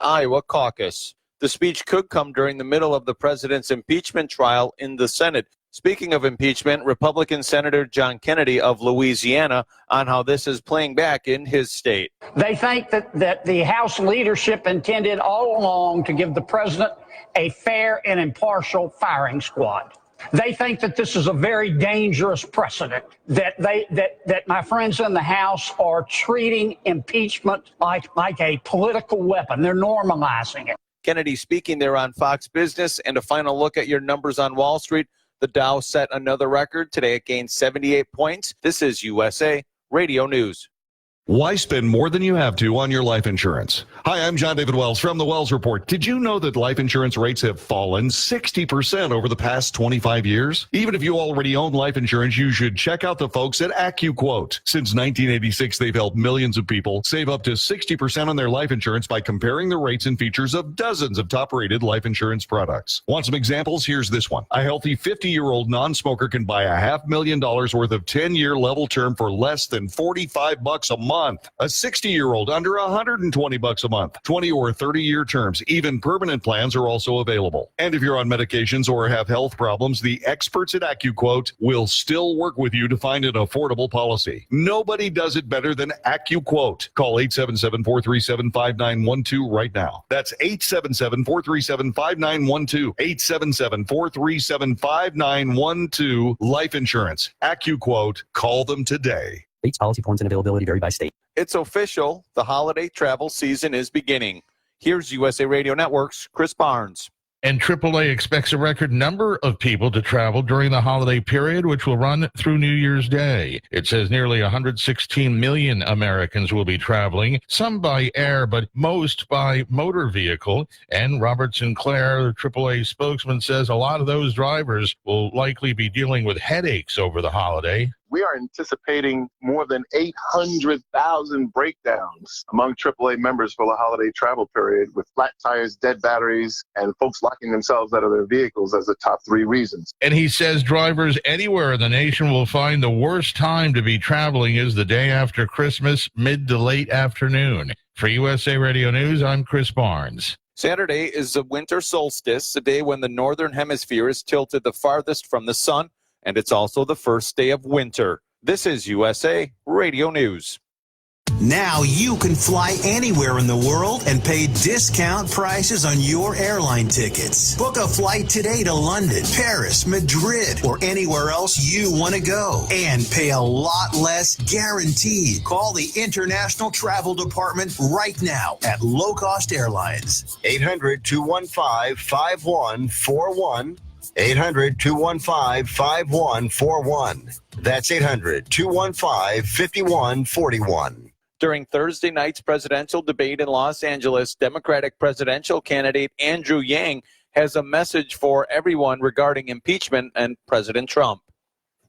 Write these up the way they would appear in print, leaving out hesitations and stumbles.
Iowa caucus. The speech could come during the middle of the president's impeachment trial in the Senate. Speaking of impeachment, Republican Senator John Kennedy of Louisiana on how this is playing back in his state. They think that the House leadership intended all along to give the president a fair and impartial firing squad. They think that this is a very dangerous precedent, that my friends in the House are treating impeachment like a political weapon. They're normalizing it. Kennedy speaking there on Fox Business. And a final look at your numbers on Wall Street. The Dow set another record. Today it gained 78 points. This is USA Radio News. Why spend more than you have to on your life insurance? Hi, I'm John David Wells from the Wells Report. Did you know that life insurance rates have fallen 60% over the past 25 years? Even if you already own life insurance, you should check out the folks at AccuQuote. Since 1986, they've helped millions of people save up to 60% on their life insurance by comparing the rates and features of dozens of top-rated life insurance products. Want some examples? Here's this one. A healthy 50-year-old non-smoker can buy a $500,000 worth of 10-year level term for less than $45 a month. A 60-year-old under $120 a month. 20 or 30-year terms. Even permanent plans are also available. And if you're on medications or have health problems, the experts at AccuQuote will still work with you to find an affordable policy. Nobody does it better than AccuQuote. Call 877-437-5912 right now. That's 877-437-5912. 877-437-5912. Life insurance. AccuQuote. Call them today. Rates, policy forms, and availability vary by state. It's official. The holiday travel season is beginning. Here's USA Radio Network's Chris Barnes. And AAA expects a record number of people to travel during the holiday period, which will run through New Year's Day. It says nearly 116 million Americans will be traveling, some by air, but most by motor vehicle. And Robert Sinclair, the AAA spokesman, says a lot of those drivers will likely be dealing with headaches over the holiday. We are anticipating more than 800,000 breakdowns among AAA members for the holiday travel period, with flat tires, dead batteries, and folks locking themselves out of their vehicles as the top 3 reasons. And he says drivers anywhere in the nation will find the worst time to be traveling is the day after Christmas, mid to late afternoon. For USA Radio News, I'm Chris Barnes. Saturday is the winter solstice, a day when the northern hemisphere is tilted the farthest from the sun. And it's also the first day of winter. This is USA Radio News. Now you can fly anywhere in the world and pay discount prices on your airline tickets. Book a flight today to London, Paris, Madrid, or anywhere else you want to go. And pay a lot less guaranteed. Call the International Travel Department right now at Low Cost Airlines. 800-215-5141. 800-215-5141. That's 800-215-5141. During Thursday night's presidential debate in Los Angeles, Democratic presidential candidate Andrew Yang has a message for everyone regarding impeachment and President Trump.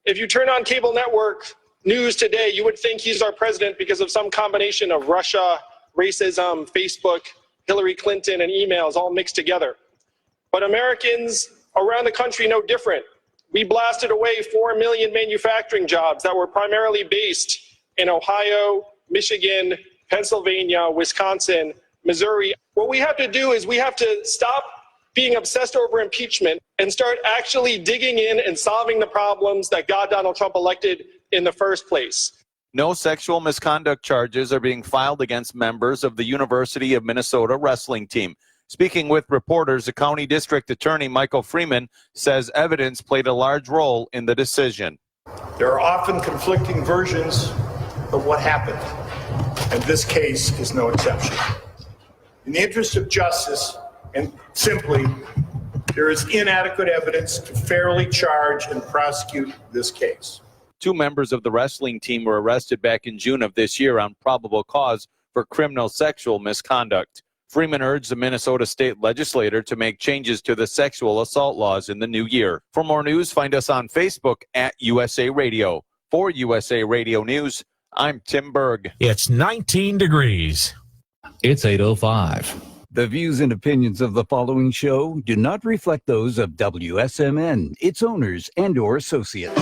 If you turn on cable network news today, you would think he's our president because of some combination of Russia, racism, Facebook, Hillary Clinton, and emails all mixed together. But Americans around the country no different. We blasted away 4 million manufacturing jobs that were primarily based in Ohio, Michigan, Pennsylvania, Wisconsin, Missouri. What we have to do is we have to stop being obsessed over impeachment and start actually digging in and solving the problems that got Donald Trump elected in the first place. No sexual misconduct charges are being filed against members of the University of Minnesota wrestling team. Speaking with reporters, the county district attorney, Michael Freeman, says evidence played a large role in the decision. There are often conflicting versions of what happened, and this case is no exception. In the interest of justice, and simply, there is inadequate evidence to fairly charge and prosecute this case. 2 members of the wrestling team were arrested back in June of this year on probable cause for criminal sexual misconduct. Freeman urged the Minnesota state legislature to make changes to the sexual assault laws in the new year. For more news, find us on Facebook at USA Radio. For USA Radio News, I'm Tim Berg. It's 19 degrees. It's 8:05. The views and opinions of the following show do not reflect those of WSMN, its owners, and/or associates.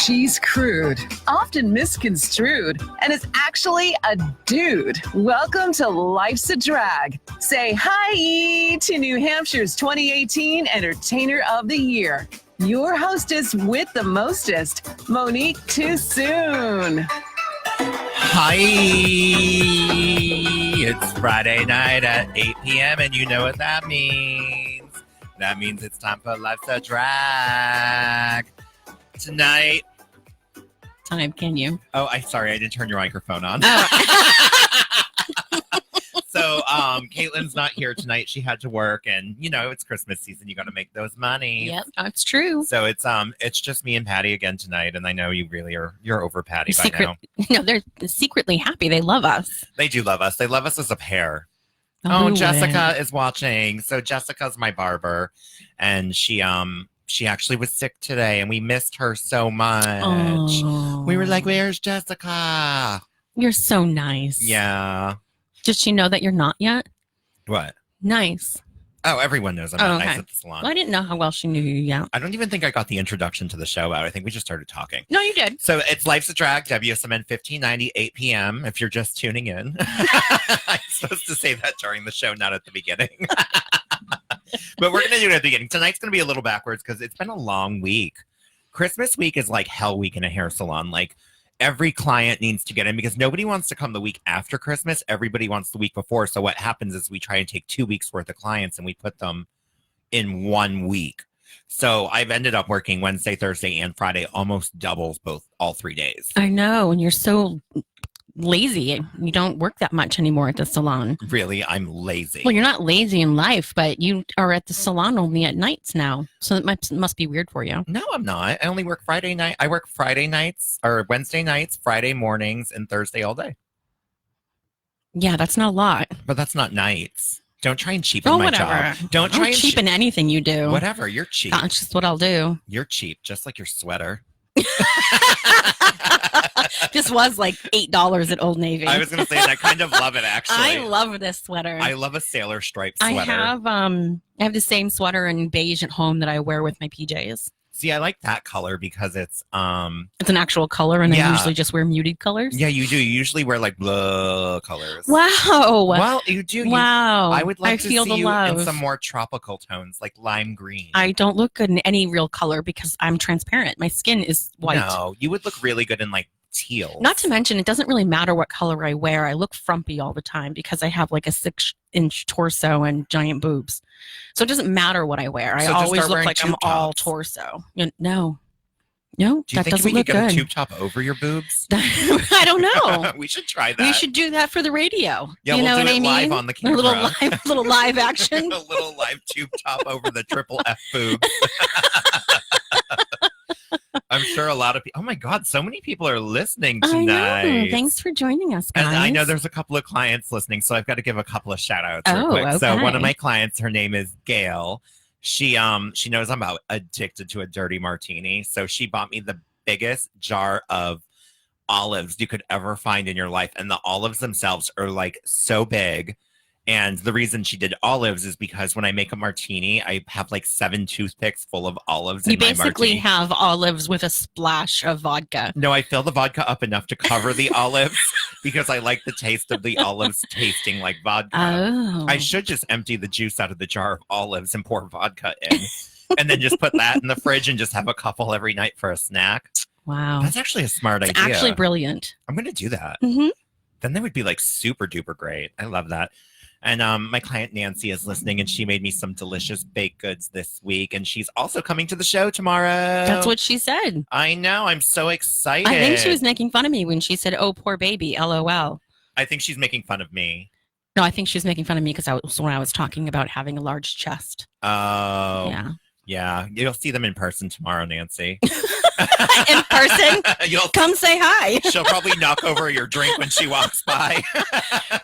She's crude, often misconstrued, and is actually a dude. Welcome to Life's a Drag. Say hi to New Hampshire's 2018 Entertainer of the Year. Your hostess with the mostest, Monique Too-Soon. Hi, it's Friday night at 8 p.m. and you know what that means. That means it's time for Life's a Drag. Tonight. Time, can you? Oh, sorry, I didn't turn your microphone on. Oh. So, Caitlin's not here tonight. She had to work, and it's Christmas season. You got to make those money. Yep, that's true. So it's just me and Patty again tonight, and I know you really you're over Patty by now. No, they're secretly happy. They love us. They do love us. They love us as a pair. Oh, Jessica is watching. So Jessica's my barber, and she actually was sick today, and we missed her so much. Oh. We were like, "Where's Jessica?" You're so nice. Yeah. Does she know that you're not yet? What? Nice. Oh, everyone knows I'm not nice at the salon. Well, I didn't know how well she knew you yet. I don't even think I got the introduction to the show out. I think we just started talking. No, you did. So it's Life's a Drag, WSMN 1590, 8 p.m. if you're just tuning in. I'm supposed to say that during the show, not at the beginning. But we're going to do it at the beginning. Tonight's going to be a little backwards because it's been a long week. Christmas week is like hell week in a hair salon. Like, every client needs to get in because nobody wants to come the week after Christmas. Everybody wants the week before. So what happens is we try and take 2 weeks worth of clients and we put them in 1 week. So I've ended up working Wednesday, Thursday, and Friday, almost doubles all 3 days. I know. And you're so lazy. You don't work that much anymore at the salon. Really, I'm lazy. Well, you're not lazy in life, but you are at the salon only at nights now. So it must be weird for you. No, I'm not. I only work Friday night. I work Friday nights or Wednesday nights, Friday mornings, and Thursday all day. Yeah, that's not a lot. But that's not nights. Don't try and cheapen my job. Don't try and cheapen anything you do. Whatever, you're cheap. That's just what I'll do. You're cheap, just like your sweater. Just was like $8 at Old Navy. I was going to say, I kind of love it, actually. I love this sweater. I love a sailor stripe sweater. I have the same sweater in beige at home that I wear with my PJs. See, I like that color because it's an actual color, and I usually just wear muted colors. Yeah, you do. You usually wear like blue colors. Wow. Well, you do. Wow. I would like to feel see the you love. in some more tropical tones, like lime green. I don't look good in any real color because I'm transparent. My skin is white. No, you would look really good in like teal. Not to mention, it doesn't really matter what color I wear. I look frumpy all the time because I have like a 6-inch torso and giant boobs. So it doesn't matter what I wear. I always look like I'm all torso. No. No, do you that think doesn't we look could get good. a tube top over your boobs? I don't know. We should try that. We should do that for the radio. Yeah, you we'll know do what it I mean? live on the camera. A little live action. A little live tube top over the triple F boobs. I'm sure a lot of people. Oh my God, so many people are listening tonight. I know. Thanks for joining us, guys. And I know there's a couple of clients listening, so I've got to give a couple of shout outs real Oh, quick. So okay. one of my clients, her name is Gail. She knows I'm addicted to a dirty martini. So she bought me the biggest jar of olives you could ever find in your life. And the olives themselves are like so big. And the reason she did olives is because when I make a martini, I have like 7 toothpicks full of olives You in my basically martini. have olives with a splash of vodka. No, I fill the vodka up enough to cover the olives because I like the taste of the olives tasting like vodka. Oh. I should just empty the juice out of the jar of olives and pour vodka in and then just put that in the fridge and just have a couple every night for a snack. Wow. That's actually a smart It's idea. actually brilliant. I'm going to do that. Mm-hmm. Then they would be like super duper great. I love that. And my client Nancy is listening, and she made me some delicious baked goods this week. And she's also coming to the show tomorrow. That's what she said. I know. I'm so excited. I think she was making fun of me when she said, "Oh, poor baby, LOL." I think she's making fun of me. No, I think she was making fun of me because when I was talking about having a large chest. Oh. Yeah. Yeah. You'll see them in person tomorrow, Nancy. In person? Come say hi. She'll probably knock over your drink when she walks by.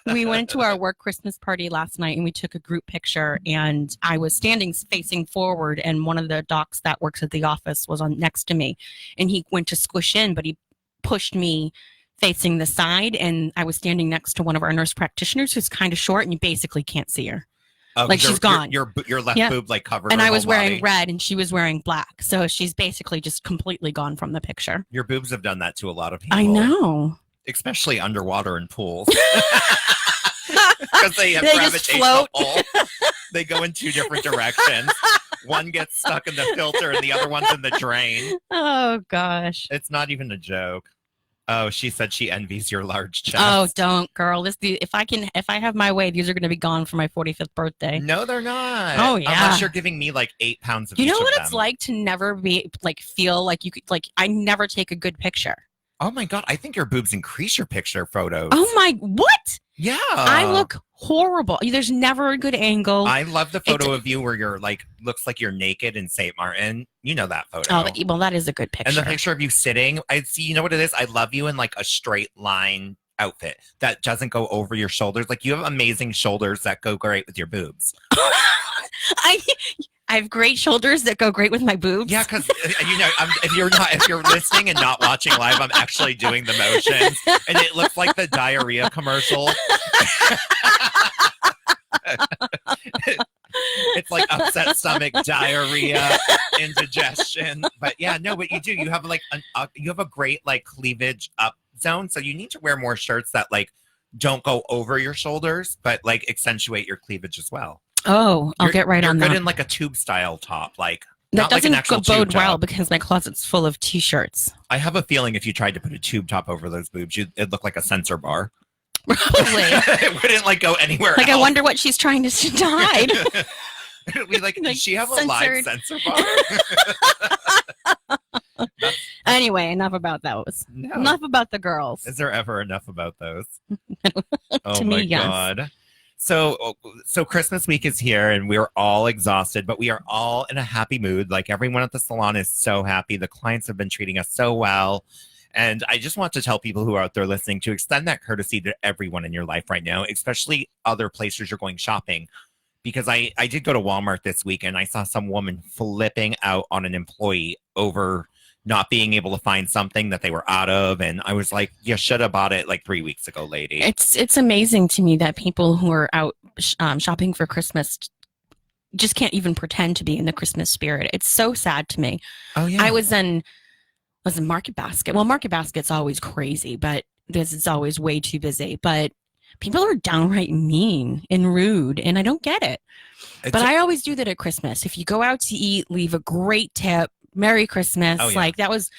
We went to our work Christmas party last night and we took a group picture, and I was standing facing forward, and one of the docs that works at the office was on next to me, and he went to squish in, but he pushed me facing the side, and I was standing next to one of our nurse practitioners who's kind of short and you basically can't see her. Like she's gone. Your left Yeah. boob like covered. And her I was whole wearing body. red and she was wearing black. So she's basically just completely gone from the picture. Your boobs have done that to a lot of people. I know. Especially underwater in pools. Because they have They just gravitational float. pull. They go in two different directions. One gets stuck in the filter and the other one's in the drain. Oh gosh. It's not even a joke. Oh, she said she envies your large chest. Oh, don't, girl. If I have my way, these are going to be gone for my 45th birthday. No, they're not. Oh, yeah. Unless you're giving me like 8 pounds of You each know of what them. it's like to never be like feel like you could like I never take a good picture. Oh my god, I think your boobs increase your picture photos. Oh my, what? Yeah. I look horrible. There's never a good angle. I love the photo of you where you're like looks like you're naked in St. Martin. You know that photo. Oh, well, that is a good picture. And the picture of you sitting, I see. You know what it is? I love you in like a straight line outfit that doesn't go over your shoulders. Like you have amazing shoulders that go great with your boobs. I have great shoulders that go great with my boobs. Yeah, because you know, if you're listening and not watching live, I'm actually doing the motions, and it looks like the diarrhea commercial. It's like upset stomach, diarrhea, indigestion. But yeah, no, but you do. You have like you have a great like cleavage up zone, so you need to wear more shirts that like don't go over your shoulders, but like accentuate your cleavage as well. Oh, I'll get right on You're that. good in like a tube style top, like That not like an doesn't actual bode tube well top. because my closet's full of t-shirts. I have a feeling if you tried to put a tube top over those boobs, it'd look like a sensor bar. Probably. It wouldn't like go anywhere. Like, I else. wonder what she's trying to hide. We like, does she have a live censored. sensor bar? Anyway, enough about those. No. Enough about the girls. Is there ever enough about those? Oh To my me, yes. god. So Christmas week is here and we're all exhausted, but we are all in a happy mood. Like everyone at the salon is so happy. The clients have been treating us so well. And I just want to tell people who are out there listening to extend that courtesy to everyone in your life right now, especially other places you're going shopping. Because I did go to Walmart this week and I saw some woman flipping out on an employee over not being able to find something that they were out of. And I was like, you should have bought it like 3 weeks ago, lady. It's amazing to me that people who are out shopping for Christmas just can't even pretend to be in the Christmas spirit. It's so sad to me. Oh yeah. I was in Market Basket. Well, Market Basket's always crazy, but this is always way too busy. But people are downright mean and rude, and I don't get it. But I always do that at Christmas. If you go out to eat, leave a great tip. Merry Christmas. Oh, yeah. Like that was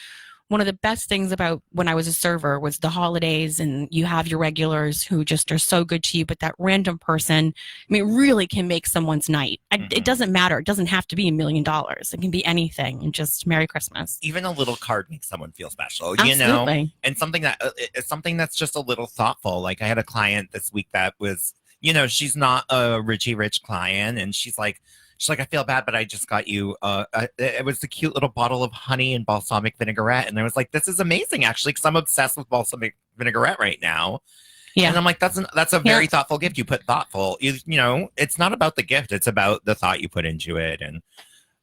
one of the best things about when I was a server was the holidays, and you have your regulars who just are so good to you, but that random person, I mean, really can make someone's night. It doesn't matter. It doesn't have to be $1 million. It can be anything, and just Merry Christmas. Even a little card makes someone feel special, you know, Absolutely. and something that's just a little thoughtful. Like I had a client this week that was, you know, she's not a rich client, and she's like, I feel bad, but I just got you. It was the cute little bottle of honey and balsamic vinaigrette, and I was like, this is amazing, actually, because I'm obsessed with balsamic vinaigrette right now. Yeah, and I'm like, that's a very thoughtful gift. You put thoughtful. You know, it's not about the gift; it's about the thought you put into it, and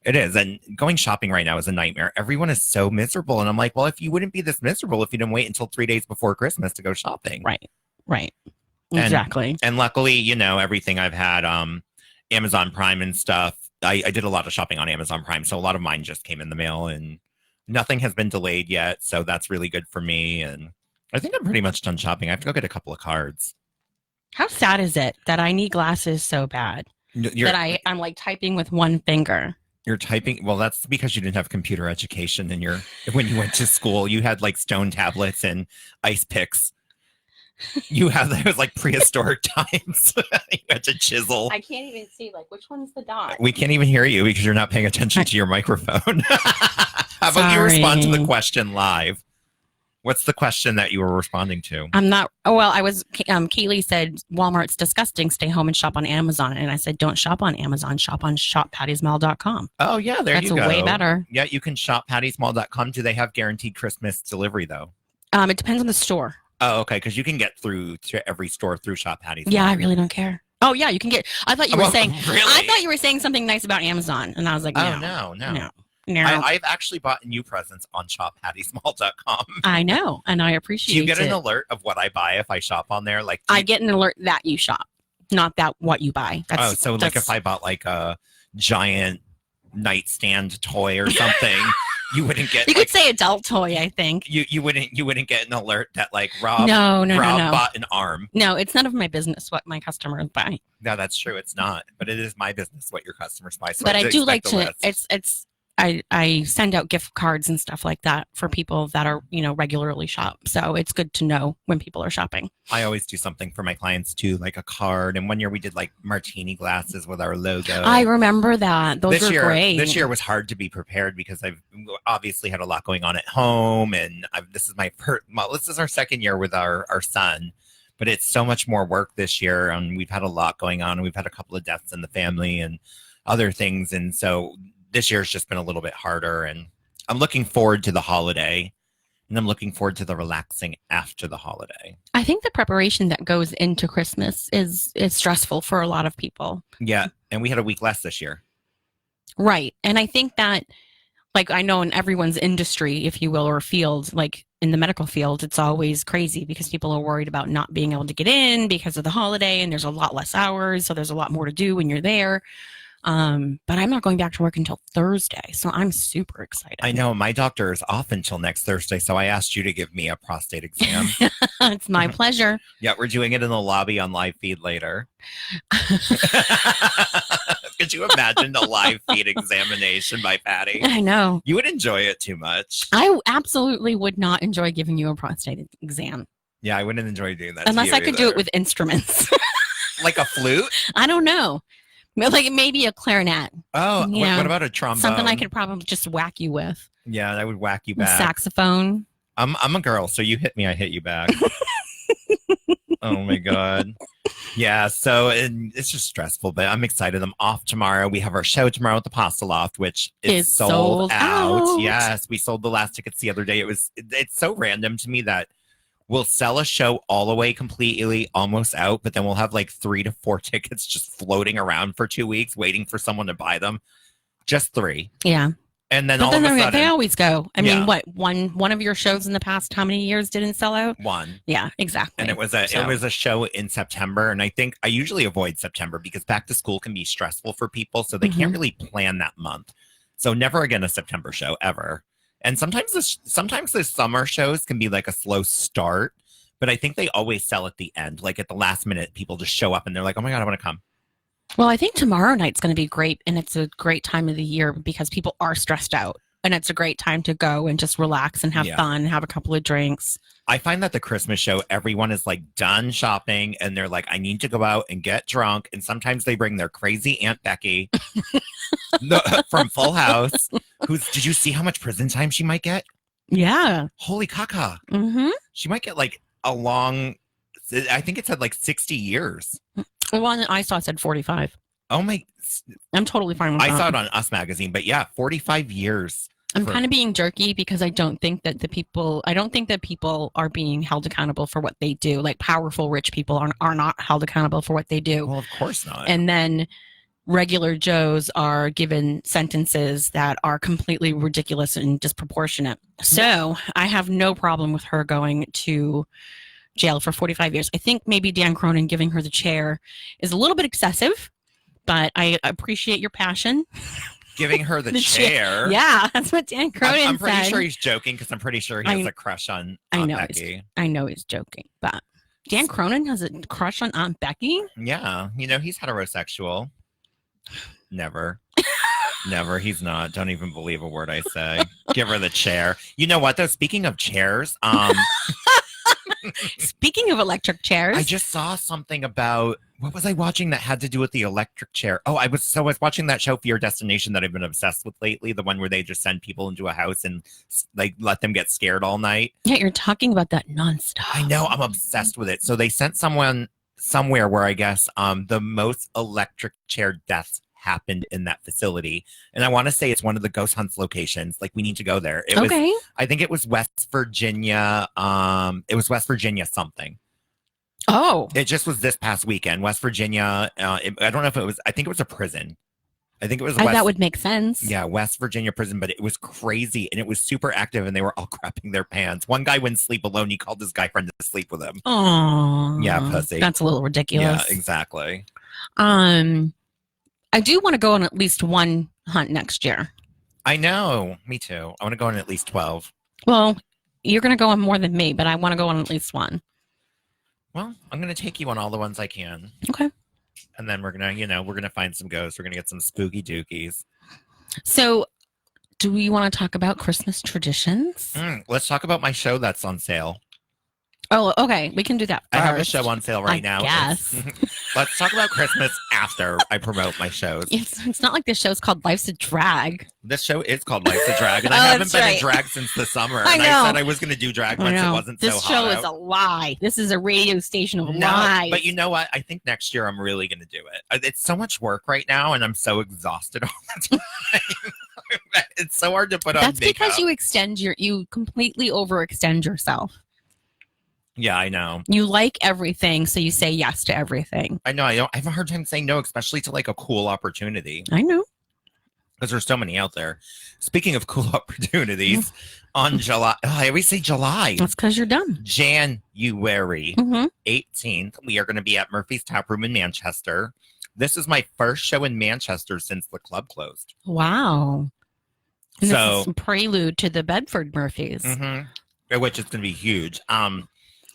it is. And going shopping right now is a nightmare. Everyone is so miserable, and I'm like, well, if you wouldn't be this miserable if you didn't wait until 3 days before Christmas to go shopping, right, exactly. And luckily, you know, everything I've had, Amazon Prime and stuff. I did a lot of shopping on Amazon Prime, so a lot of mine just came in the mail, and nothing has been delayed yet. So that's really good for me. And I think I'm pretty much done shopping. I have to go get a couple of cards. How sad is it that I need glasses so bad that I'm like typing with one finger? You're typing. Well, that's because you didn't have computer education when you went to school. You had like stone tablets and ice picks. You have those like prehistoric times. You had to chisel. I can't even see like which one's the dot. We can't even hear you because you're not paying attention to your microphone. How about you respond to the question live? What's the question that you were responding to? I'm not. Oh, well, I was. Kaylee said Walmart's disgusting. Stay home and shop on Amazon. And I said, don't shop on Amazon. Shop on shoppattiesmall.com. Oh yeah, That's you go. way better. Yeah, you can shop pattiesmall.com. Do they have guaranteed Christmas delivery though? It depends on the store. Oh, okay, because you can get through to every store through Shop Patties. Yeah, I really don't care. Oh yeah, you can get. I thought you were Well, saying. really? I thought you were saying something nice about Amazon, and I was like, Oh no. I've actually bought you presents on shoppattiesmall.com. I know, and I appreciate Do you get it. an alert of what I buy if I shop on there? Like I get an alert that you shop. not that what you buy. So like if I bought like a giant nightstand toy or something, you wouldn't get. You could say adult toy, I think. You wouldn't get an alert that like Rob No. bought an arm. No, it's none of my business what my customers buy. No, that's true. It's not, but it is my business what your customers buy. So But I do like expect to. a list. I send out gift cards and stuff like that for people that are regularly shop. So it's good to know when people are shopping. I always do something for my clients too, like a card. And one year we did like martini glasses with our logo. I remember that. Those were great. This year was hard to be prepared because I've obviously had a lot going on at home, and this is this is our second year with our son. But it's so much more work this year, and we've had a lot going on. And we've had a couple of deaths in the family and other things, and so this year's just been a little bit harder. And I'm looking forward to the holiday, and I'm looking forward to the relaxing after the holiday. I think the preparation that goes into Christmas is stressful for a lot of people. Yeah, and we had a week less this year. Right, and I think that, like, I know in everyone's industry, if you will, or field, like in the medical field, it's always crazy because people are worried about not being able to get in because of the holiday, and there's a lot less hours, so there's a lot more to do when you're there. But I'm not going back to work until Thursday, so I'm super excited. I know my doctor is off until next Thursday, so I asked you to give me a prostate exam. It's my pleasure. Yeah, we're doing it in the lobby on live feed later. Could you imagine the live feed examination by Patty? I know. You would enjoy it too much. I absolutely would not enjoy giving you a prostate exam. Yeah, I wouldn't enjoy doing that. Unless to you I could either. do it with instruments. Like a flute? I don't know. Like maybe a clarinet. Oh, You know, what about a trombone? Something I could probably just whack you with. Yeah, that would whack you A back. saxophone. I'm a girl, so you hit me, I hit you back. Oh my god. Yeah, so it's just stressful, but I'm excited. I'm off tomorrow. We have our show tomorrow at the Pasta Loft, which is sold out. Yes, we sold the last tickets the other day. It's so random to me that we'll sell a show all the way completely almost out, but then we'll have like 3 to 4 tickets just floating around for 2 weeks waiting for someone to buy them. Just 3. Yeah. And then But all then of a they sudden, always go. I mean, Yeah. what, one of your shows in the past, how many years didn't sell out? 1. Yeah, exactly. And it was a show in September, and I think I usually avoid September because back to school can be stressful for people, so they can't really plan that month. So never again a September show ever. And sometimes the summer shows can be like a slow start, but I think they always sell at the end, like at the last minute. People just show up and they're like, "Oh my god, I want to come." Well, I think tomorrow night's going to be great, and it's a great time of the year because people are stressed out, and it's a great time to go and just relax and have fun, have a couple of drinks. I find that the Christmas show, everyone is like done shopping and they're like, I need to go out and get drunk. And sometimes they bring their crazy Aunt Becky from Full House. Did you see how much prison time she might get? Yeah. Holy caca. Mm-hmm. She might get like I think it said like 60 years. The one that I saw said 45. Oh my. I'm totally fine with that. I saw it on Us Magazine, but yeah, 45 years. I'm kind of being jerky because I don't think that people are being held accountable for what they do. Like powerful, rich people are not held accountable for what they do. Well, of course not. And then regular Joes are given sentences that are completely ridiculous and disproportionate. So I have no problem with her going to jail for 45 years. I think maybe Dan Cronin giving her the chair is a little bit excessive, but I appreciate your passion. Giving her the chair. Yeah, that's what Dan Cronin said. I'm pretty sure he's joking because I'm pretty sure he has a crush on Aunt Becky. I know he's joking, but Dan Cronin has a crush on Aunt Becky? Yeah, he's heterosexual. Never. Never. He's not. Don't even believe a word I say. Give her the chair. You know what, though? Speaking of chairs, speaking of electric chairs, I just saw something about what was I watching that had to do with the electric chair? Oh, I was watching that show Fear Destination that I've been obsessed with lately, the one where they just send people into a house and like let them get scared all night. Yeah, you're talking about that nonstop. I know, I'm obsessed with it. So they sent someone somewhere where I guess the most electric chair deaths happened in that facility, and I want to say it's one of the ghost hunts locations. Like, we need to go there. I think it was West Virginia. It was West Virginia something. Oh, it just was this past weekend, West Virginia. I don't know if it was. I think it was a prison. I think it was That would make sense. Yeah, West Virginia prison, but it was crazy and it was super active and they were all crapping their pants. One guy wouldn't sleep alone. He called his guy friend to sleep with him. Oh, Yeah, pussy. That's a little ridiculous. Yeah, exactly. I do want to go on at least one hunt next year. I know. Me too. I want to go on at least 12. Well, you're going to go on more than me, but I want to go on at least one. Well, I'm going to take you on all the ones I can. Okay. And then we're going to, we're going to find some ghosts. We're going to get some spooky dookies. So, do we want to talk about Christmas traditions? Let's talk about my show that's on sale. Oh, okay. We can do that first. I have a show on sale right now. Yes. Let's talk about Christmas after I promote my shows. It's not like this show's called Life's a Drag. This show is called Life's a Drag, and I haven't been in drag since the summer. And I said I was going to do drag once it wasn't so hot. This show is a lie. This is a radio station of lies. No, but you know what? I think next year I'm really going to do it. It's so much work right now, and I'm so exhausted all the time. It's so hard to put on That's makeup. because you completely overextend yourself. Yeah, I know. You like everything, so you say yes to everything. I know. I have a hard time saying no, especially to like a cool opportunity. I know. Because there's so many out there. Speaking of cool opportunities, on July, I always say July. That's because you're dumb. January 18th, we are going to be at Murphy's Tap Room in Manchester. This is my first show in Manchester since the club closed. Wow. And So- this is a prelude to the Bedford Murphys. Which is going to be huge.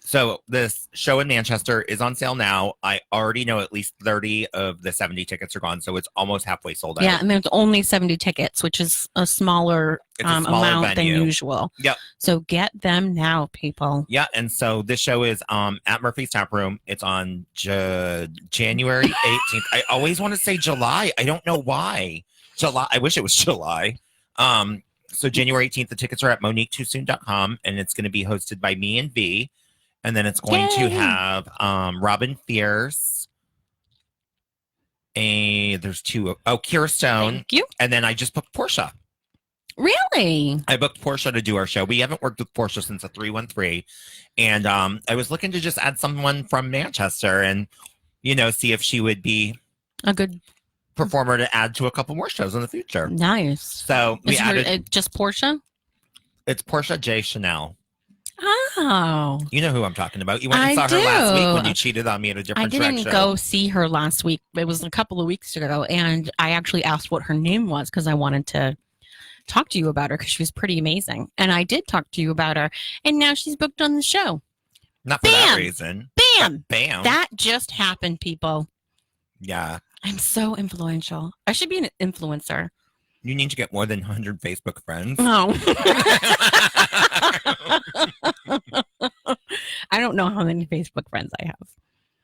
So this show in Manchester is on sale now. I already know at least 30 of the 70 tickets are gone, so it's almost halfway sold out. Yeah, and there's only 70 tickets, which is a smaller, It's a smaller amount venue. than usual. Yep. So get them now, people. Yeah, and so this show is at Murphy's Tap Room. It's on January 18th. I always want to say July. I don't know why. July. I wish it was July. So January 18th, the tickets are at MoniqueTooSoon.com, and it's going to be hosted by me and V. And then it's going to have Robin Fierce. And there's two. Kira Stone. Thank you. And then I just booked Portia. Really? I booked Portia to do our show. We haven't worked with Portia since the 313. And I was looking to just add someone from Manchester and, see if she would be a good performer to add to a couple more shows in the future. Nice. So we added. Just Portia? It's Portia J. Chanel. Oh. You know who I'm talking about. You went and I saw her last week do. when you cheated on me at a different I didn't show. go see her last week. It was a couple of weeks ago, and I actually asked what her name was because I wanted to talk to you about her because she was pretty amazing. And I did talk to you about her, and now she's booked on the show. Not for that reason. Bam! But bam. That just happened, people. Yeah. I'm so influential. I should be an influencer. You need to get more than 100 Facebook friends. No. I don't know how many Facebook friends I have.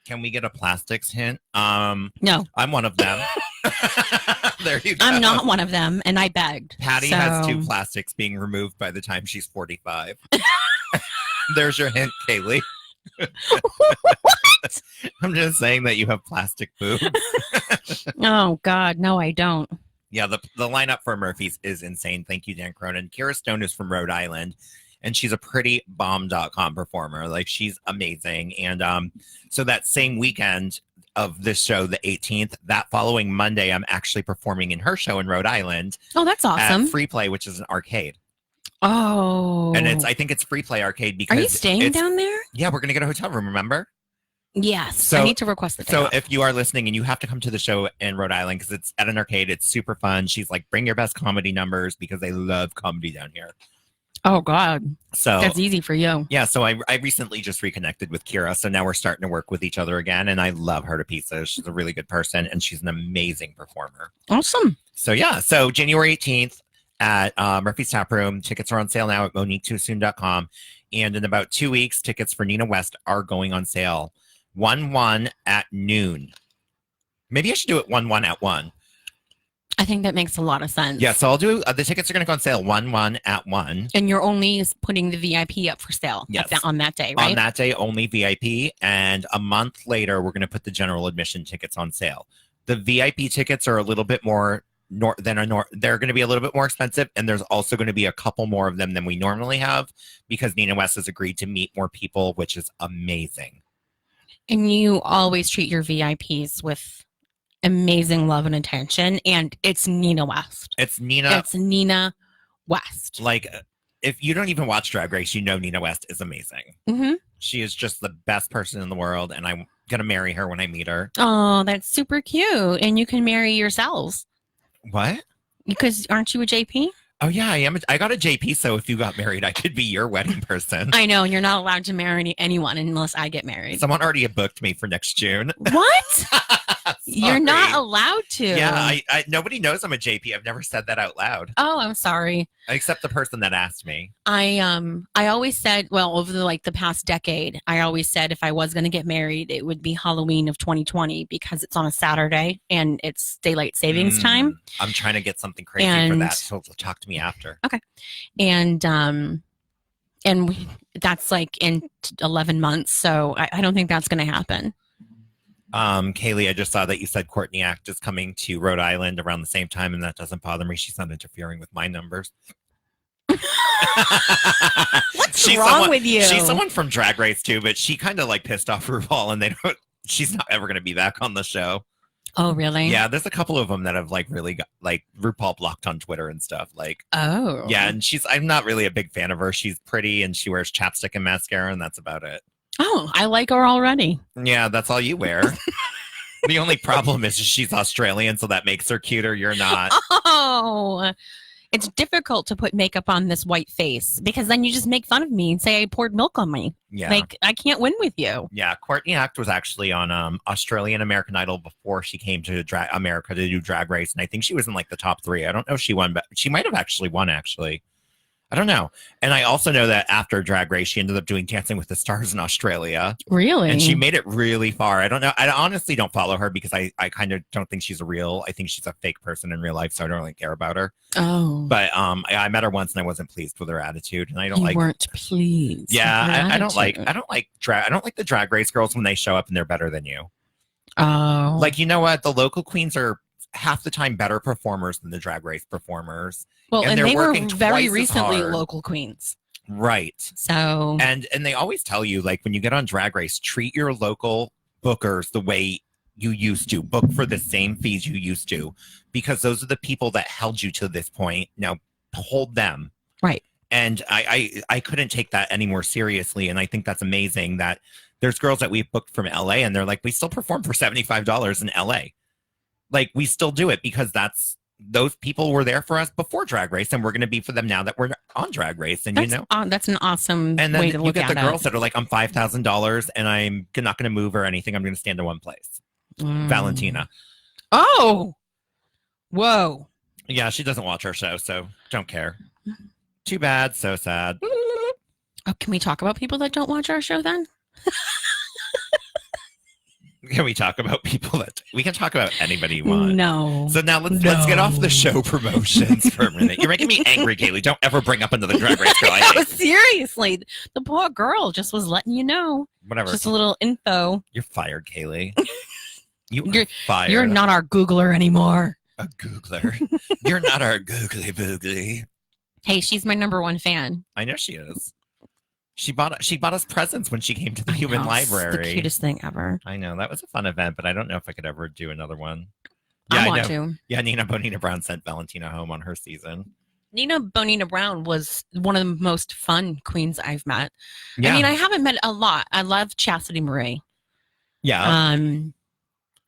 Can we get a plastics hint? No. I'm one of them. There you go. I'm not one of them, and I begged. Patty has 2 plastics being removed by the time she's 45. There's your hint, Kaylee. What? I'm just saying that you have plastic boobs. Oh, God. No, I don't. Yeah, the lineup for Murphy's is insane. Thank you, Dan Cronin. Kira Stone is from Rhode Island, and she's a prettybomb.com performer. Like, she's amazing. And so that same weekend of this show, the 18th, that following Monday, I'm actually performing in her show in Rhode Island. Oh, that's awesome. At Free Play, which is an arcade. Oh. And I think it's Free Play Arcade because Are you staying down there? Yeah, we're going to get a hotel room, remember? Yes. So- I need to request the day So off. if you are listening and you have to come to the show in Rhode Island because it's at an arcade, it's super fun. She's like, bring your best comedy numbers because they love comedy down here. Oh, God. So That's easy for you. Yeah, so I recently just reconnected with Kira, so now we're starting to work with each other again, and I love her to pieces. She's a really good person, and she's an amazing performer. Awesome. So yeah, so January 18th at Murphy's Tap Room. Tickets are on sale now at MoniqueTooSoon.com, and in about 2 weeks, tickets for Nina West are going on sale. 1/1 at noon. Maybe I should do it 1/1 at 1. I think that makes a lot of sense. Yeah, so I'll do the tickets are going to go on sale 1/1 at 1. And you're only putting the VIP up for sale Yes. on that day, right? On that day, only VIP. And a month later, we're going to put the general admission tickets on sale. The VIP tickets are a little bit more they're going to be a little bit more expensive. And there's also going to be a couple more of them than we normally have because Nina West has agreed to meet more people, which is amazing. And you always treat your VIPs with amazing love and attention, and it's Nina West. It's Nina. It's Nina West. Like, if you don't even watch Drag Race, you know Nina West is amazing. Mm-hmm. She is just the best person in the world, and I'm gonna marry her when I meet her. Oh, that's super cute. And you can marry yourselves. What? Because aren't you a JP? Oh yeah, I am. I got a JP, so if you got married, I could be your wedding person. I know, you're not allowed to marry anyone unless I get married. Someone already booked me for next June. What? You're not allowed to. Yeah, I nobody knows I'm a JP. I've never said that out loud. Oh, I'm sorry. Except the person that asked me. I always said, well, over the past decade, I always said if I was going to get married, it would be Halloween of 2020 because it's on a Saturday and it's daylight savings time. I'm trying to get something crazy for that. So talk to me after. Okay. And that's like in 11 months, so I don't think that's going to happen. Kaylee, I just saw that you said Courtney Act is coming to Rhode Island around the same time, and that doesn't bother me. She's not interfering with my numbers. What's wrong with you? She's someone from Drag Race too, but she kind of like pissed off RuPaul, and she's not ever going to be back on the show. Oh, really? Yeah, there's a couple of them that have like really got like RuPaul blocked on Twitter and stuff. Like, oh, yeah, and I'm not really a big fan of her. She's pretty and she wears chapstick and mascara, and that's about it. Oh, I like her already. Yeah, that's all you wear. The only problem is she's Australian, so that makes her cuter. You're not. Oh, it's difficult to put makeup on this white face because then you just make fun of me and say I poured milk on me. Yeah. Like, I can't win with you. Yeah, Courtney Act was actually on Australian American Idol before she came to America to do Drag Race, and I think she was in like the top 3. I don't know if she won, but she might have actually won, actually. I don't know. And I also know that after Drag Race, she ended up doing Dancing with the Stars in Australia. Really? And she made it really far. I don't know. I honestly don't follow her because I kind of don't think she's I think she's a fake person in real life, so I don't really care about her. Oh. But I met her once and I wasn't pleased with her attitude, and I don't You weren't pleased. Yeah, I don't like the Drag Race girls when they show up and they're better than you. Oh. Like, you know what? The local queens are half the time better performers than the Drag Race performers. Well, and they're they were working very twice as recently hard. local queens. Right. So and they always tell you, like, when you get on Drag Race, treat your local bookers the way you used to. Book for the same fees you used to, because those are the people that held you to this point. Now hold them. Right. And I couldn't take that any more seriously. And I think that's amazing that there's girls that we've booked from LA and they're like, we still perform for $75 in LA. Like, we still do it because those people were there for us before Drag Race, and we're going to be for them now that we're on Drag Race. And that's an awesome and then way to you look get at the it. girls that are like, I'm $5,000 and I'm not going to move or anything. I'm going to stand in one place. Valentina. Oh, whoa. Yeah, she doesn't watch our show, so don't care. Too bad. So sad. Oh, can we talk about people that don't watch our show then? Can we talk about people we can talk about anybody you want? No. So now let's get off the show promotions for a minute. You're making me angry, Kaylee. Don't ever bring up another Drag Race girl. No, seriously. The poor girl just was letting you know. Whatever. Just a little info. You're fired, Kaylee. You're fired. You're not our Googler anymore. A Googler. You're not our googly boogly. Hey, she's my #1 fan. I know she is. She bought us presents when she came to the Human Library. It's the cutest thing ever. I know. That was a fun event, but I don't know if I could ever do another one. I Yeah, want know. to. Yeah, Nina Bonina Brown sent Valentina home on her season. Nina Bonina Brown was one of the most fun queens I've met. Yeah. I mean, I haven't met a lot. I love Chastity Marie. Yeah.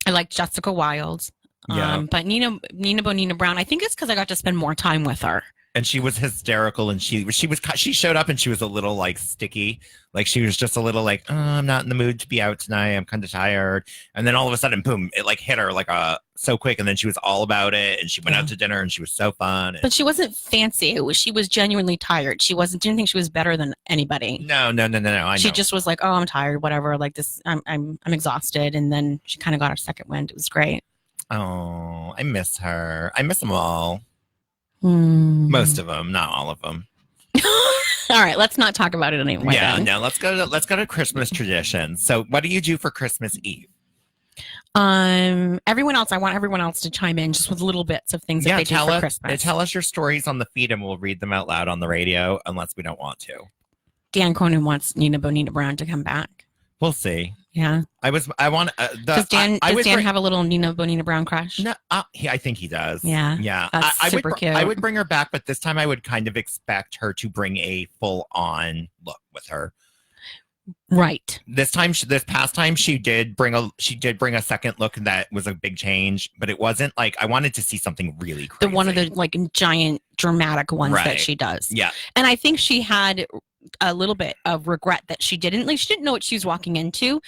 I like Jessica Wilde. Yeah. But Nina Bonina Brown, I think it's because I got to spend more time with her. And she was hysterical, and she showed up and she was a little like sticky, like she was just a little like, oh, I'm not in the mood to be out tonight, I'm kind of tired. And then all of a sudden, boom, it like hit her like so quick, and then she was all about it, and she went out to dinner, and she was so fun. But she wasn't fancy. She was genuinely tired. She didn't think she was better than anybody. No. I know. She just was like, oh, I'm tired, whatever. Like this, I'm exhausted. And then she kind of got her second wind. It was great. Oh, I miss her. I miss them all. Most of them, not all of them. All right, let's not talk about it anymore. Yeah, then. no. Let's go to Christmas traditions. So, what do you do for Christmas Eve? Everyone else, I want everyone else to chime in just with little bits of things that they do for Christmas. Tell us your stories on the feed, and we'll read them out loud on the radio, unless we don't want to. Dan Cronin wants Nina Bonina Brown to come back. We'll see. Yeah. I want Does Dan I would bring- have a little Nina Bonina Brown crush? No, I think he does. Yeah. Yeah. That's I super would, cute. I would bring her back, but this time I would kind of expect her to bring a full-on look with her. Right. This past time, she did bring a second look that was a big change, but it wasn't like I wanted to see something really crazy. One of the like giant dramatic ones Right. that she does. Yeah. And I think she had a little bit of regret that she didn't know what she was walking into.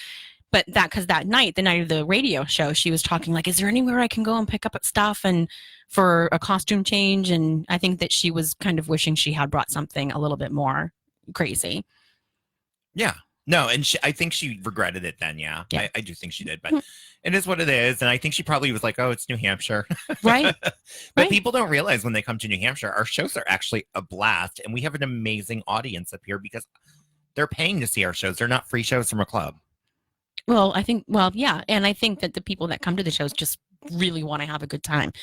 But because that night, the night of the radio show, she was talking like, is there anywhere I can go and pick up stuff and for a costume change? And I think that she was kind of wishing she had brought something a little bit more crazy. Yeah. No, and I think she regretted it then, yeah. I do think she did, but it is what it is. And I think she probably was like, oh, it's New Hampshire. Right. But people don't realize when they come to New Hampshire, our shows are actually a blast. And we have an amazing audience up here because they're paying to see our shows. They're not free shows from a club. Well, yeah. And I think that the people that come to the shows just really want to have a good time.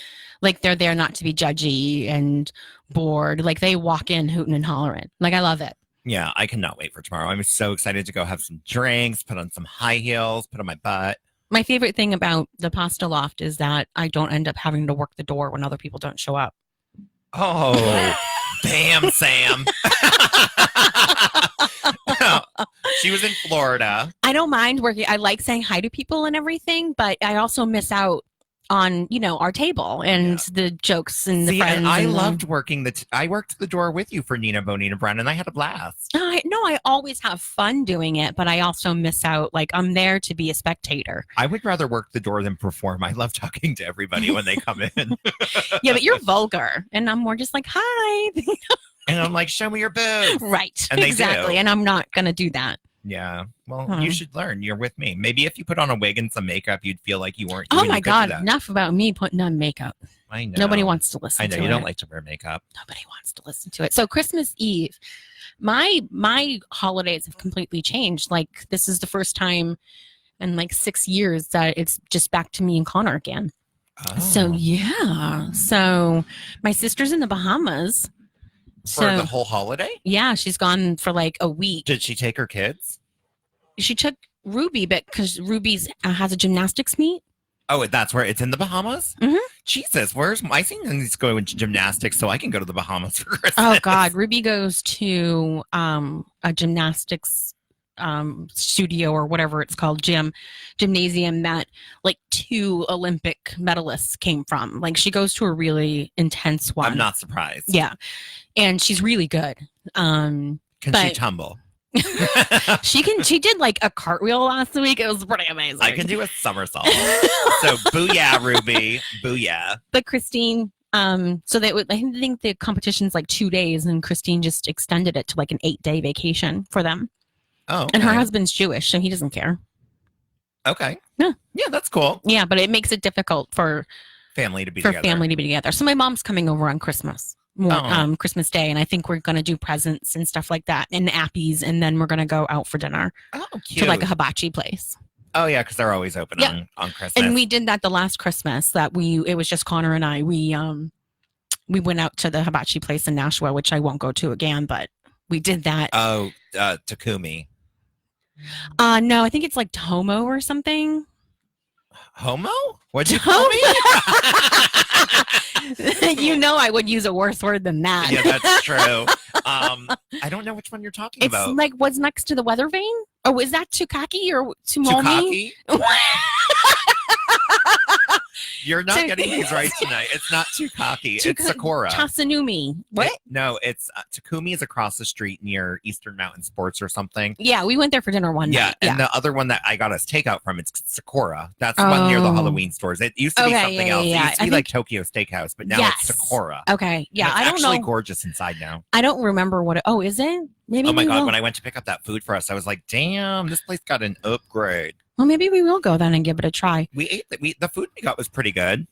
Like they're there not to be judgy and bored. Like they walk in hooting and hollering. Like I love it. Yeah, I cannot wait for tomorrow. I'm so excited to go have some drinks, put on some high heels, put on my butt. My favorite thing about the Pasta Loft is that I don't end up having to work the door when other people don't show up. Oh, damn, Sam. She was in Florida. I don't mind working. I like saying hi to people and everything, but I also miss out on, our table and the jokes and the See, friends. and I loved working I worked the door with you for Nina Bonina Brown, and I had a blast. I always have fun doing it, but I also miss out. Like I'm there to be a spectator. I would rather work the door than perform. I love talking to everybody when they come in. Yeah, but you're vulgar, and I'm more just like, hi. And I'm like, show me your boobs. Right. And they exactly. do. And I'm not going to do that. Yeah. Well, you should learn. You're with me. Maybe if you put on a wig and some makeup, you'd feel like you weren't. Oh my God. Enough about me putting on makeup. I know. Nobody wants to listen to it. I know. You don't like to wear makeup. Nobody wants to listen to it. So Christmas Eve, my holidays have completely changed. Like this is the first time in like 6 years that it's just back to me and Connor again. Oh. So yeah. So my sister's in the Bahamas. For the whole holiday? Yeah, she's gone for like a week. Did she take her kids? She took Ruby, but because Ruby's has a gymnastics meet. Oh, that's where it's in the Bahamas? Mm-hmm. Jesus, where's my son needs to go into gymnastics so I can go to the Bahamas for Christmas. Oh God, Ruby goes to a gymnastics studio or whatever it's called, gymnasium that like 2 Olympic medalists came from. Like she goes to a really intense one. I'm not surprised. Yeah, and she's really good. Can she tumble? She did like a cartwheel last week. It was pretty amazing. I can do a somersault. So booyah, Ruby. Booyah. But Christine, I think the competition's like 2 days, and Christine just extended it to like an 8-day vacation for them. Oh, okay. And her husband's Jewish, so he doesn't care. Okay. Yeah. Yeah, that's cool. Yeah, but it makes it difficult for family to be together. So my mom's coming over on Christmas. Christmas Day, and I think we're going to do presents and stuff like that and appies, and then we're going to go out for dinner to like a hibachi place. Oh yeah, because they're always open on Christmas. And we did that the last Christmas it was just Connor and I. We went out to the hibachi place in Nashua, which I won't go to again, but we did that. Oh, Takumi. No, I think it's like Tomo or something. Homo? What'd you call me? I would use a worse word than that. Yeah, that's true. I don't know which one you're talking about. It's like what's next to the weather vane? Oh, is that Tukaki or Tumomi? You're not getting these right tonight. It's not Tukaki. It's Sakura. Tasanumi. What? No, it's Takumi is across the street near Eastern Mountain Sports or something. Yeah, we went there for dinner one night. And the other one that I got us takeout from, it's Sakura. That's the one near the Halloween stores. It used to be something else. It used to be like Tokyo Steakhouse, but now it's Sakura. Okay. Yeah, it's I don't know. actually gorgeous inside now. I don't remember what is it? Maybe. Oh my God, when I went to pick up that food for us, I was like, damn, this place got an upgrade. Well, maybe we will go then and give it a try. We ate the food we got was pretty good.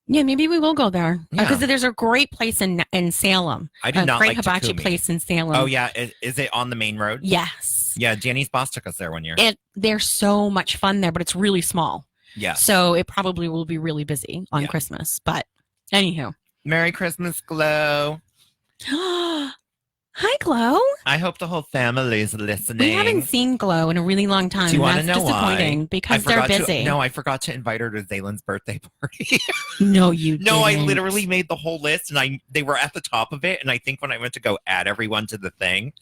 Yeah, maybe we will go there because Yeah. there's a great place in Salem. I do a not great like hibachi Takumi. place in Salem. Oh yeah, is it on the main road? Yes. Yeah, Danny's boss took us there one year. They're so much fun there, but it's really small. Yeah. So it probably will be really busy on Christmas. But anywho. Merry Christmas, Glow. Hi, Glow. I hope the whole family's listening. We haven't seen Glow in a really long time. Do you want to That's know disappointing why? because they're busy. I forgot to invite her to Zaylen's birthday party. No, you No, I didn't. literally made the whole list, and they were at the top of it. And I think when I went to go add everyone to the thing,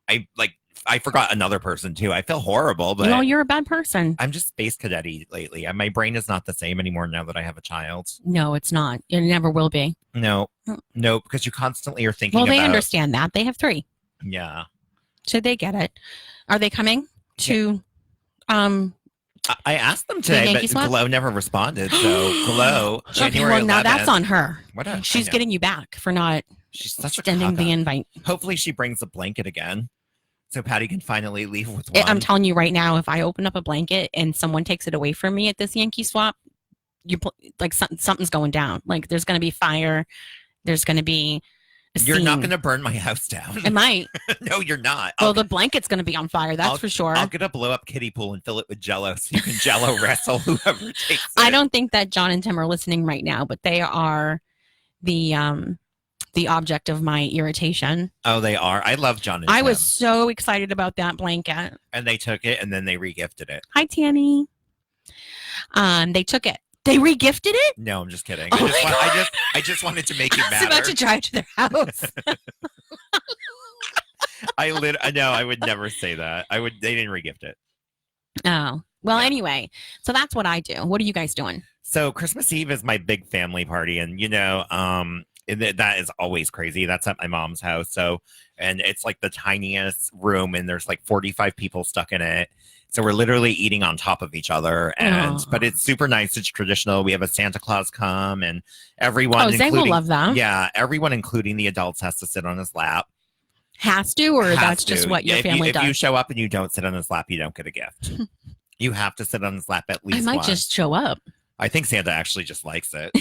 I forgot another person too. I feel horrible, but No, you're a bad person. I'm just space cadet-y lately. And my brain is not the same anymore now that I have a child. No, it's not. It never will be. No, because you constantly are thinking. Well, they about, understand that. They have 3. Yeah. So they get it. Are they coming to I asked them today, Yankee but swap? Glow never responded. So Glow, January well, now 11th. that's on her. What She's getting you back for not She's such a extending the cock-up. invite. Hopefully she brings a blanket again, so Patty can finally leave with one. I'm telling you right now, if I open up a blanket and someone takes it away from me at this Yankee swap, something's going down. Like there's going to be fire. There's going to be a You're not scene. going to burn my house down. It might. No, you're not. Well, the blanket's going to be on fire. That's for sure. I'll get a blow up kiddie pool and fill it with Jello, so you can Jello wrestle whoever takes it. I don't think that John and Tim are listening right now, but they are the object of my irritation. Oh, they are. I love John and I Tim. was so excited about that blanket. And they took it and then they regifted it. Hi, Tanny. They took it. They regifted it? No, I'm just kidding. Oh my God. I just wanted to make you I was about to mad. drive to their house. I would never say that. They didn't regift it. Oh. Well, anyway, so that's what I do. What are you guys doing? So Christmas Eve is my big family party, and that is always crazy. That's at my mom's house. So, and it's like the tiniest room, and there's like 45 people stuck in it. So we're literally eating on top of each other, but it's super nice. It's traditional. We have a Santa Claus come, and everyone. Oh, Zay will love that. Yeah, everyone, including the adults, has to sit on his lap. Has to, or Has that's to. just what your If family If does? you show up and you don't sit on his lap, you don't get a gift. You have to sit on his lap at least I might once. just show up. I think Santa actually just likes it.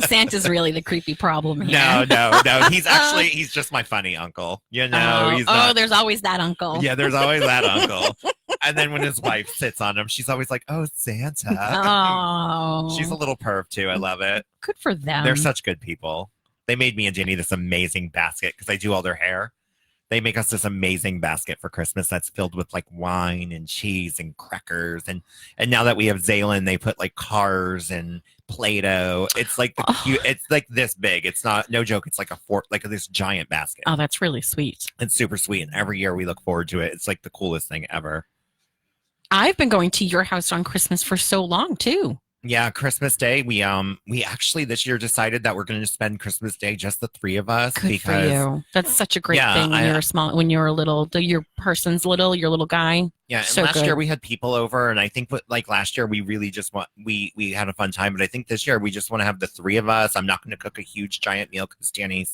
Santa's really the creepy problem here. No. He's just my funny uncle. He's not. There's always that uncle. Yeah, there's always that uncle. And then when his wife sits on him, she's always like, "Oh, Santa." Oh. She's a little perv too. I love it. Good for them. They're such good people. They made me and Jenny this amazing basket because I do all their hair. They make us this amazing basket for Christmas that's filled with like wine and cheese and crackers. And now that we have Zaylen, they put like cars and Play-Doh. It's like it's like this big. It's not, no joke. It's like this giant basket. Oh, that's really sweet. It's super sweet. And every year we look forward to it. It's like the coolest thing ever. I've been going to your house on Christmas for so long too. Yeah, Christmas Day. We actually this year decided that we're going to spend Christmas Day just the 3 of us. Good for you. That's such a great thing when you're small, when you're little. Your person's little, your little guy. Yeah, and so last good. year we had people over, and I think last year we really just we had a fun time. But I think this year we just want to have the 3 of us. I'm not going to cook a huge giant meal because Danny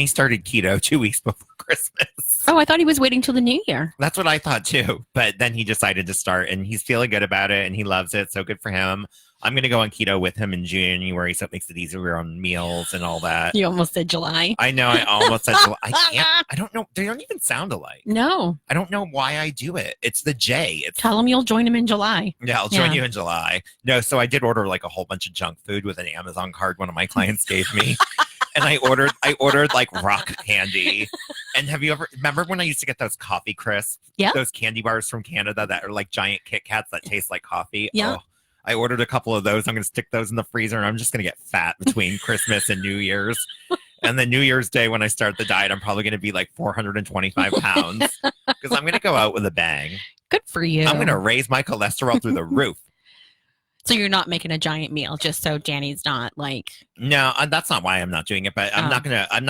started keto 2 weeks before Christmas. Oh, I thought he was waiting till the new year. That's what I thought too. But then he decided to start, and he's feeling good about it, and he loves it. So good for him. I'm going to go on keto with him in January, so it makes it easier on meals and all that. You almost said July. I know. I almost said July. I don't know. They don't even sound alike. No. I don't know why I do it. It's the J. Tell him you'll join him in July. Yeah, I'll join you in July. No, so I did order like a whole bunch of junk food with an Amazon card one of my clients gave me. And I ordered like rock candy. And have you ever remember when I used to get those coffee crisps? Yeah. Those candy bars from Canada that are like giant Kit Kats that taste like coffee. Yeah. Oh, I ordered a couple of those. I'm going to stick those in the freezer, and I'm just going to get fat between Christmas and New Year's. And then New Year's Day, when I start the diet, I'm probably going to be like 425 pounds because I'm going to go out with a bang. Good for you. I'm going to raise my cholesterol through the roof. So you're not making a giant meal just so Danny's not like. No, that's not why I'm not doing it. But I'm not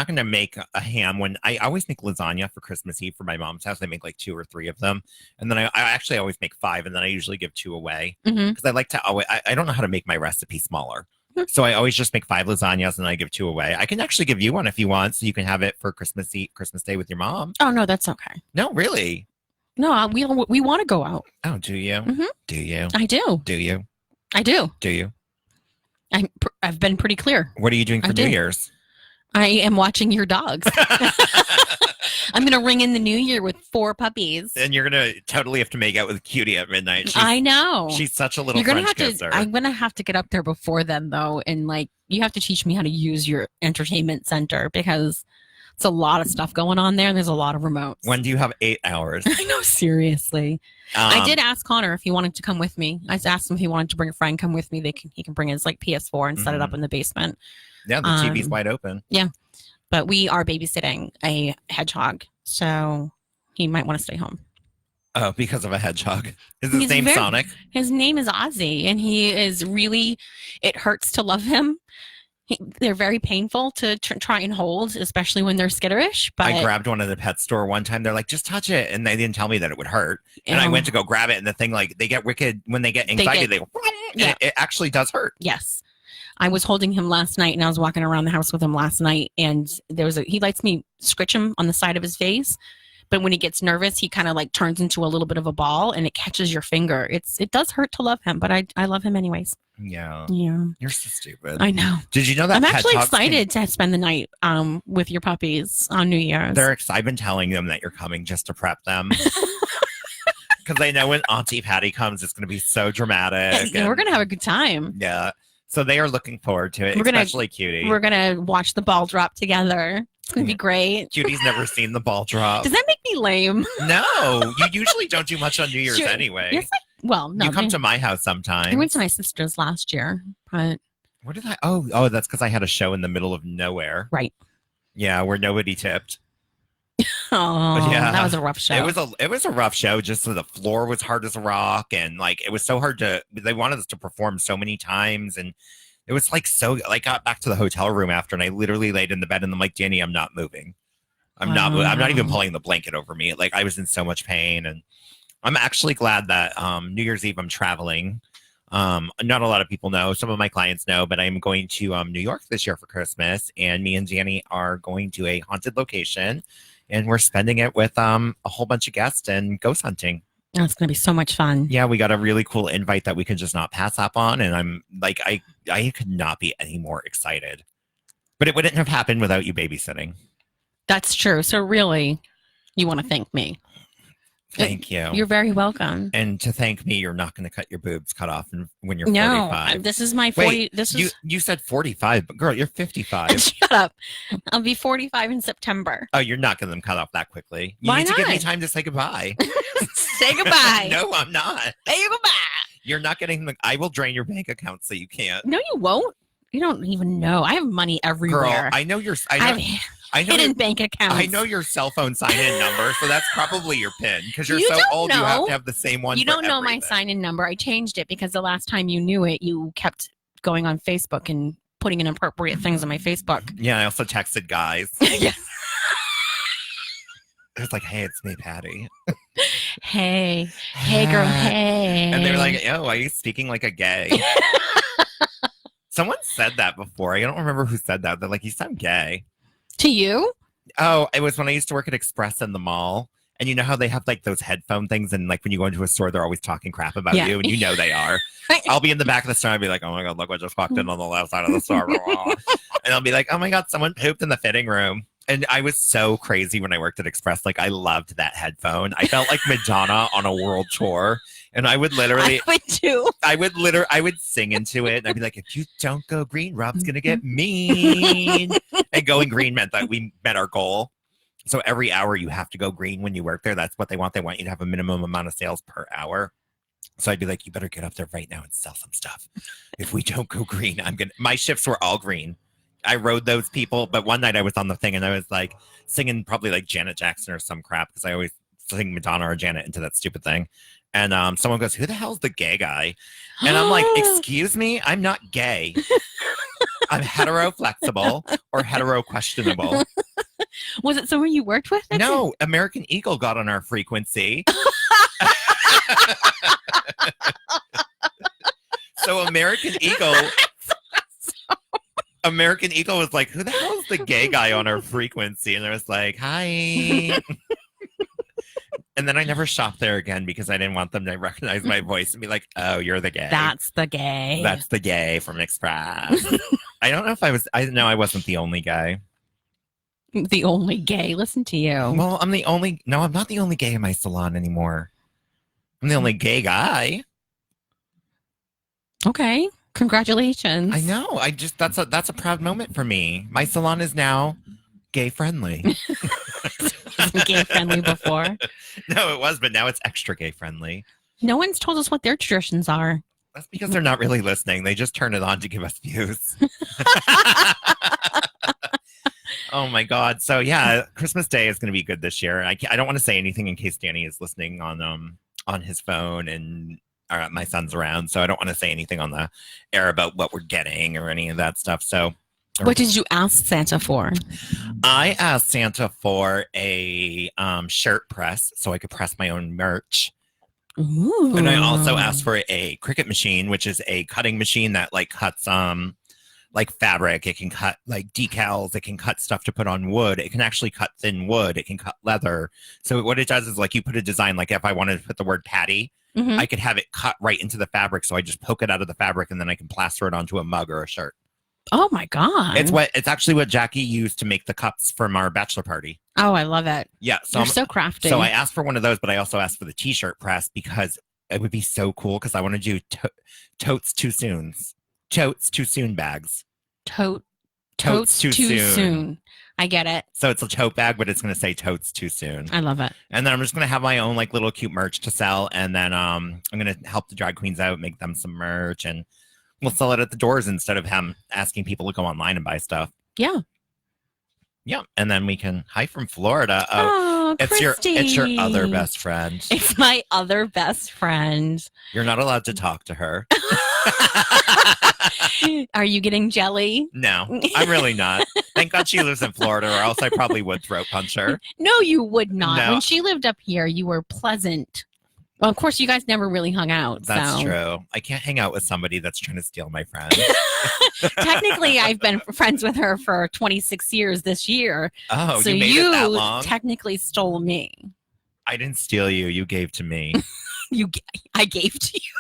gonna make a ham when I always make lasagna for Christmas Eve for my mom's house. I make like 2 or 3 of them, and then I actually always make 5, and then I usually give 2 away because I like to always. I don't know how to make my recipe smaller, so I always just make 5 lasagnas and I give 2 away. I can actually give you one if you want, so you can have it for Christmas Day with your mom. Oh no, that's okay. No, really. No, we want to go out. Oh, do you? Do you? I do. Do you? I do. Do you? I've been pretty clear. What are you doing for New Year's? I am watching your dogs. I'm going to ring in the new year with 4 puppies. And you're going to totally have to make out with Cutie at midnight. I know. She's such a little You're gonna French have kisser. to. I'm going to have to get up there before then, though. And like, you have to teach me how to use your entertainment center because It's a lot of stuff going on there. And there's a lot of remotes. When do you have 8 hours? I know, seriously. I did ask Connor if he wanted to come with me. I asked him if he wanted to bring a friend, come with me. He can bring his like PS4 and set it up in the basement. Yeah, the TV's wide open. Yeah. But we are babysitting a hedgehog. So he might want to stay home. Oh, because of a hedgehog. Is his name Sonic? His name is Ozzy, and he is really, it hurts to love him. They're very painful to try and hold, especially when they're skitterish. But I grabbed one at the pet store one time. They're like, just touch it. And they didn't tell me that it would hurt. And I went to go grab it. And the thing, like, they get wicked when they get anxiety. They go, yeah. It actually does hurt. Yes. I was holding him last night, and I was walking around the house with him last night. And he lets me scritch him on the side of his face. But when he gets nervous, he kind of like turns into a little bit of a ball, and it catches your finger. It does hurt to love him, but I love him anyways. Yeah. Yeah. You're so stupid. I know. Did you know that I'm actually hedgehogs excited to spend the night with your puppies on New Year's. I've been telling them that you're coming just to prep them. Because I know when Auntie Patty comes, it's going to be so dramatic. We're going to have a good time. Yeah. So they are looking forward to it, especially Cutie. We're going to watch the ball drop together. It's going to be great. Cutie's never seen the ball drop. Does that make me lame? No, you usually don't do much on New Year's anyway. Yes, well, no. You come to my house sometimes. I went to my sister's last year, but where did I? Oh, that's because I had a show in the middle of nowhere. Right. Yeah, where nobody tipped. Oh, yeah, that was a rough show. It was a rough show. Just so the floor was hard as a rock, and like it was so hard to. They wanted us to perform so many times, and it was like so. Like got back to the hotel room after, and I literally laid in the bed, and I'm like, Danny, I'm not moving. I'm not even pulling the blanket over me. Like I was in so much pain, and I'm actually glad that New Year's Eve I'm traveling. Not a lot of people know. Some of my clients know, but I'm going to New York this year for Christmas, and me and Danny are going to a haunted location, and we're spending it with a whole bunch of guests and ghost hunting. Oh, it's going to be so much fun. Yeah, we got a really cool invite that we could just not pass up on, and I'm like, I could not be any more excited. But it wouldn't have happened without you babysitting. That's true. So really, you want to thank me. Thank you. You're very welcome. And to thank me, you're not going to cut your boobs cut off when you're no, 45. This is my 40. Wait, you said 45, but girl, you're 55. Shut up. I'll be 45 in September. Oh, you're not getting them cut off that quickly. You Why need not? to give me time to say goodbye. Say goodbye. No, I'm not. Say goodbye. You're not getting them. I will drain your bank account so you can't. No, you won't. You don't even know. I have money everywhere. Girl, I know your. I know hidden bank accounts. I know your cell phone sign-in number, so that's probably your PIN because you're You so don't old. You have know. to have the same one. You for don't know my everything. sign-in number. I changed it because the last time you knew it, you kept going on Facebook and putting inappropriate things on my Facebook. Yeah, I also texted guys. Yes. It was like, hey, it's me, Patty. Hey girl, hey. And they were like, oh, are you speaking like a gay? Someone said that before. I don't remember who said that. They're like, you sound gay. To you? Oh, it was when I used to work at Express in the mall. And you know how they have like those headphone things, and like when you go into a store, they're always talking crap about you, and you know they are. I'll be in the back of the store and be like, oh my God, look what just walked in on the left side of the store. And I'll be like, oh my God, someone pooped in the fitting room. And I was so crazy when I worked at Express. Like, I loved that headphone. I felt like Madonna on a world tour. And I would literally... I would too. I would sing into it. And I'd be like, if you don't go green, Rob's going to get mean. And going green meant that we met our goal. So every hour you have to go green when you work there. That's what they want. They want you to have a minimum amount of sales per hour. So I'd be like, you better get up there right now and sell some stuff. If we don't go green, my shifts were all green. I rode those people, but one night I was on the thing and I was like singing probably like Janet Jackson or some crap because I always sing Madonna or Janet into that stupid thing. And someone goes, who the hell's the gay guy? And I'm like, excuse me, I'm not gay. I'm hetero flexible or hetero questionable. Was it someone you worked with? No, American Eagle got on our frequency. So American Eagle was like, who the hell is the gay guy on our frequency? And I was like, hi. And then I never shopped there again because I didn't want them to recognize my voice and be like, oh, you're the gay. That's the gay. That's the gay from Express. I don't know if I wasn't the only guy. The only gay. Listen to you. Well, I'm not the only gay in my salon anymore. I'm the only gay guy. Okay. Congratulations. I know. That's a proud moment for me. My salon is now Gay friendly. Wasn't gay friendly before. No, it was, but now it's extra gay friendly. No one's told us what their traditions are. That's because they're not really listening. They just turn it on to give us views. Oh my God. So yeah, Christmas Day is going to be good this year. I don't want to say anything in case Danny is listening on his phone and my son's around. So I don't want to say anything on the air about what we're getting or any of that stuff. So what did you ask Santa for? I asked Santa for a shirt press so I could press my own merch. Ooh. And I also asked for a Cricut machine, which is a cutting machine that like cuts like fabric. It can cut like decals. It can cut stuff to put on wood. It can actually cut thin wood. It can cut leather. So what it does is like you put a design, like if I wanted to put the word Patty, I could have it cut right into the fabric. So I just poke it out of the fabric and then I can plaster it onto a mug or a shirt. Oh my God. It's actually what Jackie used to make the cups from our bachelor party. Oh, I love it. Yeah. You're so crafty. So I asked for one of those, but I also asked for the t-shirt press because it would be so cool because I want to do totes too soon. Totes too soon bags. Totes too soon. I get it. So it's a tote bag, but it's going to say totes too soon. I love it. And then I'm just going to have my own like little cute merch to sell. And then I'm going to help the drag queens out, make them some merch, and we'll sell it at the doors instead of him asking people to go online and buy stuff. Yeah. Yeah. And then we can, hi from Florida. Oh, it's your other best friend. It's my other best friend. You're not allowed to talk to her. Are you getting jelly? No, I'm really not. Thank God she lives in Florida, or else I probably would throat punch her. No, you would not. No. When she lived up here, you were pleasant. Well, of course, you guys never really hung out. That's so. true. I can't hang out with somebody that's trying to steal my friend. Technically, I've been friends with her for 26 years this year. Oh, so you made it that long? Technically stole me. I didn't steal you. You gave to me. I gave to you.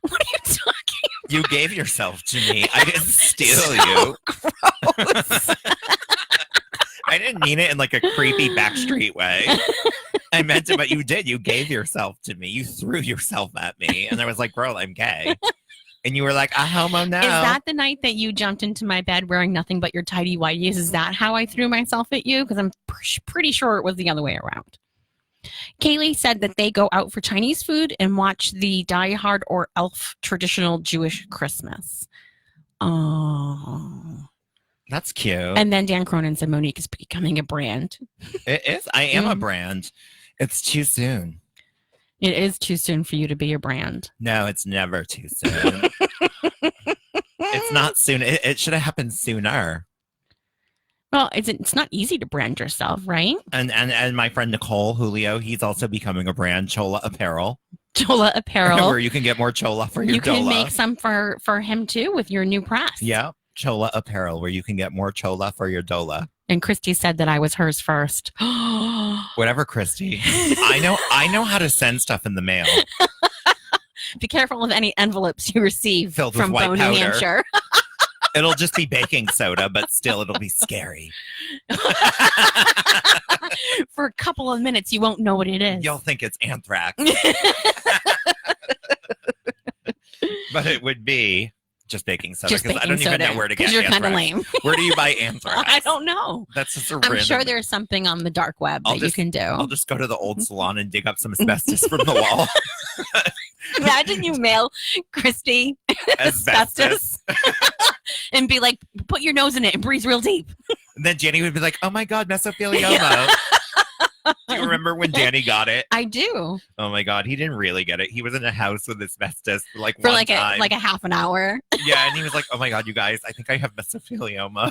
What are you talking about? You gave yourself to me. I didn't steal So you. Gross. I didn't mean it in like a creepy backstreet way. I meant it, but you did. You gave yourself to me. You threw yourself at me. And I was like, girl, I'm gay. And you were like, a homo now. Is that the night that you jumped into my bed wearing nothing but your tidy whities? Is that how I threw myself at you? Because I'm pretty sure it was the other way around. Kaylee said that they go out for Chinese food and watch the Die Hard or Elf traditional Jewish Christmas. Oh. That's cute. And then Dan Cronin said Monique is becoming a brand. It is. I am a brand. It's too soon. It is too soon for you to be a brand. No, it's never too soon. It's not soon. It should have happened sooner. Well, it's not easy to brand yourself, right? And my friend Nicole Julio, he's also becoming a brand, Chola Apparel. Chola Apparel. Where you can get more Chola for your You can Dola. make some for him too with your new press. Yeah, Chola Apparel, where you can get more Chola for your Dola. And Christy said that I was hers first. Whatever, Christy. I know how to send stuff in the mail. Be careful of any envelopes you receive Filled with from white Bo, New powder. Hampshire. It'll just be baking soda, but still it'll be scary. For a couple of minutes, you won't know what it is. You'll think it's anthrax. But it would be just baking soda, Just because I baking don't even soda, know where to get 'cause you're anthrax. kinda lame. Where do you buy anthrax? I don't know. That's just a I'm random... sure there's something on the dark web that you can do. I'll just go to the old salon and dig up some asbestos from the wall. Imagine you mail Christy asbestos and be like, put your nose in it and breathe real deep. And then Danny would be like, oh my God, mesothelioma. Do you remember when Danny got it? I do. Oh my God, he didn't really get it. He was in a house with asbestos for For one like time. a half an hour. Yeah, and he was like, oh my God, you guys, I think I have mesothelioma.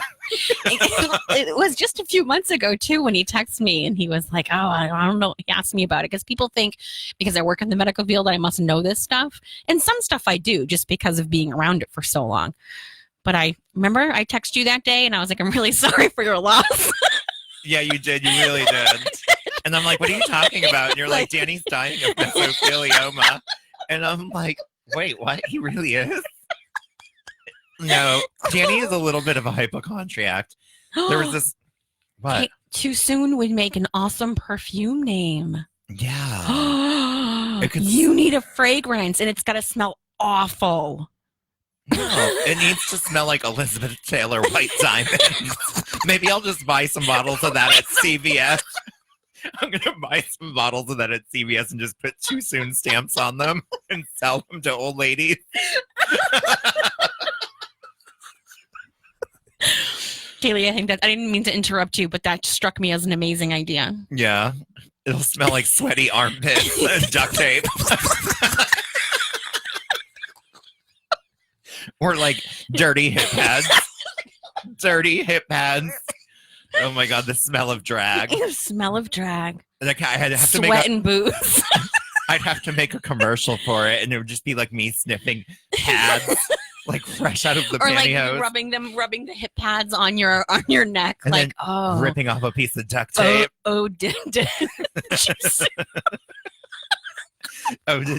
It was just a few months ago too when he texted me and he was like, oh, I don't know. He asked me about it because people think because I work in the medical field that I must know this stuff. And some stuff I do just because of being around it for so long. But I remember I texted you that day and I was like, I'm really sorry for your loss. Yeah, you did. You really did. And I'm like, what are you talking about? And you're like, Danny's dying of mesothelioma. And I'm like, wait, what? He really is? No, Danny is a little bit of a hypochondriac. There was this... What? Hey, Too Soon would make an awesome perfume name. Yeah. You need a fragrance and it's got to smell awful. No, it needs to smell like Elizabeth Taylor White Diamonds. Maybe I'll just buy some bottles of that at CVS. I'm going to buy some bottles of that at CVS and just put too soon stamps on them and sell them to old ladies. Kaylee, I think that I didn't mean to interrupt you, but that struck me as an amazing idea. Yeah. It'll smell like sweaty armpits and duct tape. Or like dirty hip pads. Dirty hip pads. Oh my God, the smell of drag. The smell of drag. Like I had to have to Sweat and booze. I'd have to make a commercial for it, and it would just be like me sniffing pads, like fresh out of the Or pantyhose, like rubbing the hip pads on your neck, and like then ripping off a piece of duct tape. did Oh, did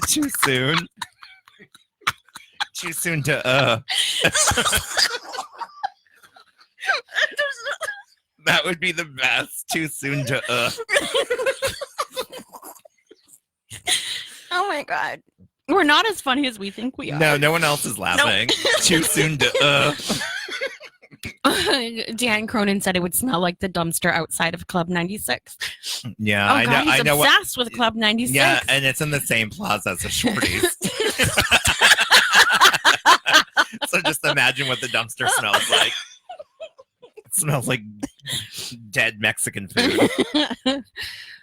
too soon? Too soon to That would be the best. Too soon to Oh my God. We're not as funny as we think we are. No one else is laughing. Too soon to Dan Cronin said it would smell like the dumpster outside of Club 96. Yeah, Oh God, he's I know obsessed with Club 96. Yeah, and it's in the same plaza as the Shorties. So just imagine what the dumpster smells like. It smells like dead Mexican food.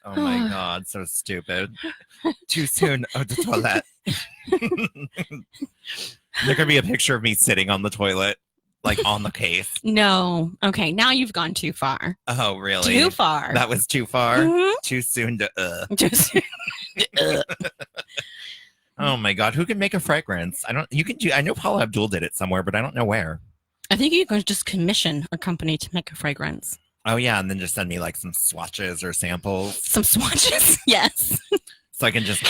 Oh my God, so stupid. Too soon. Oh, the toilet. There could be a picture of me sitting on the toilet, like on the case. No. Okay, now you've gone too far. Oh, really? Too far. That was too far? Mhm. Too soon to Too soon. Oh my God, who can make a fragrance? I know Paula Abdul did it somewhere, but I don't know where. I think you can just commission a company to make a fragrance. Oh yeah, and then just send me like some swatches or samples. Some swatches? Yes. So I can just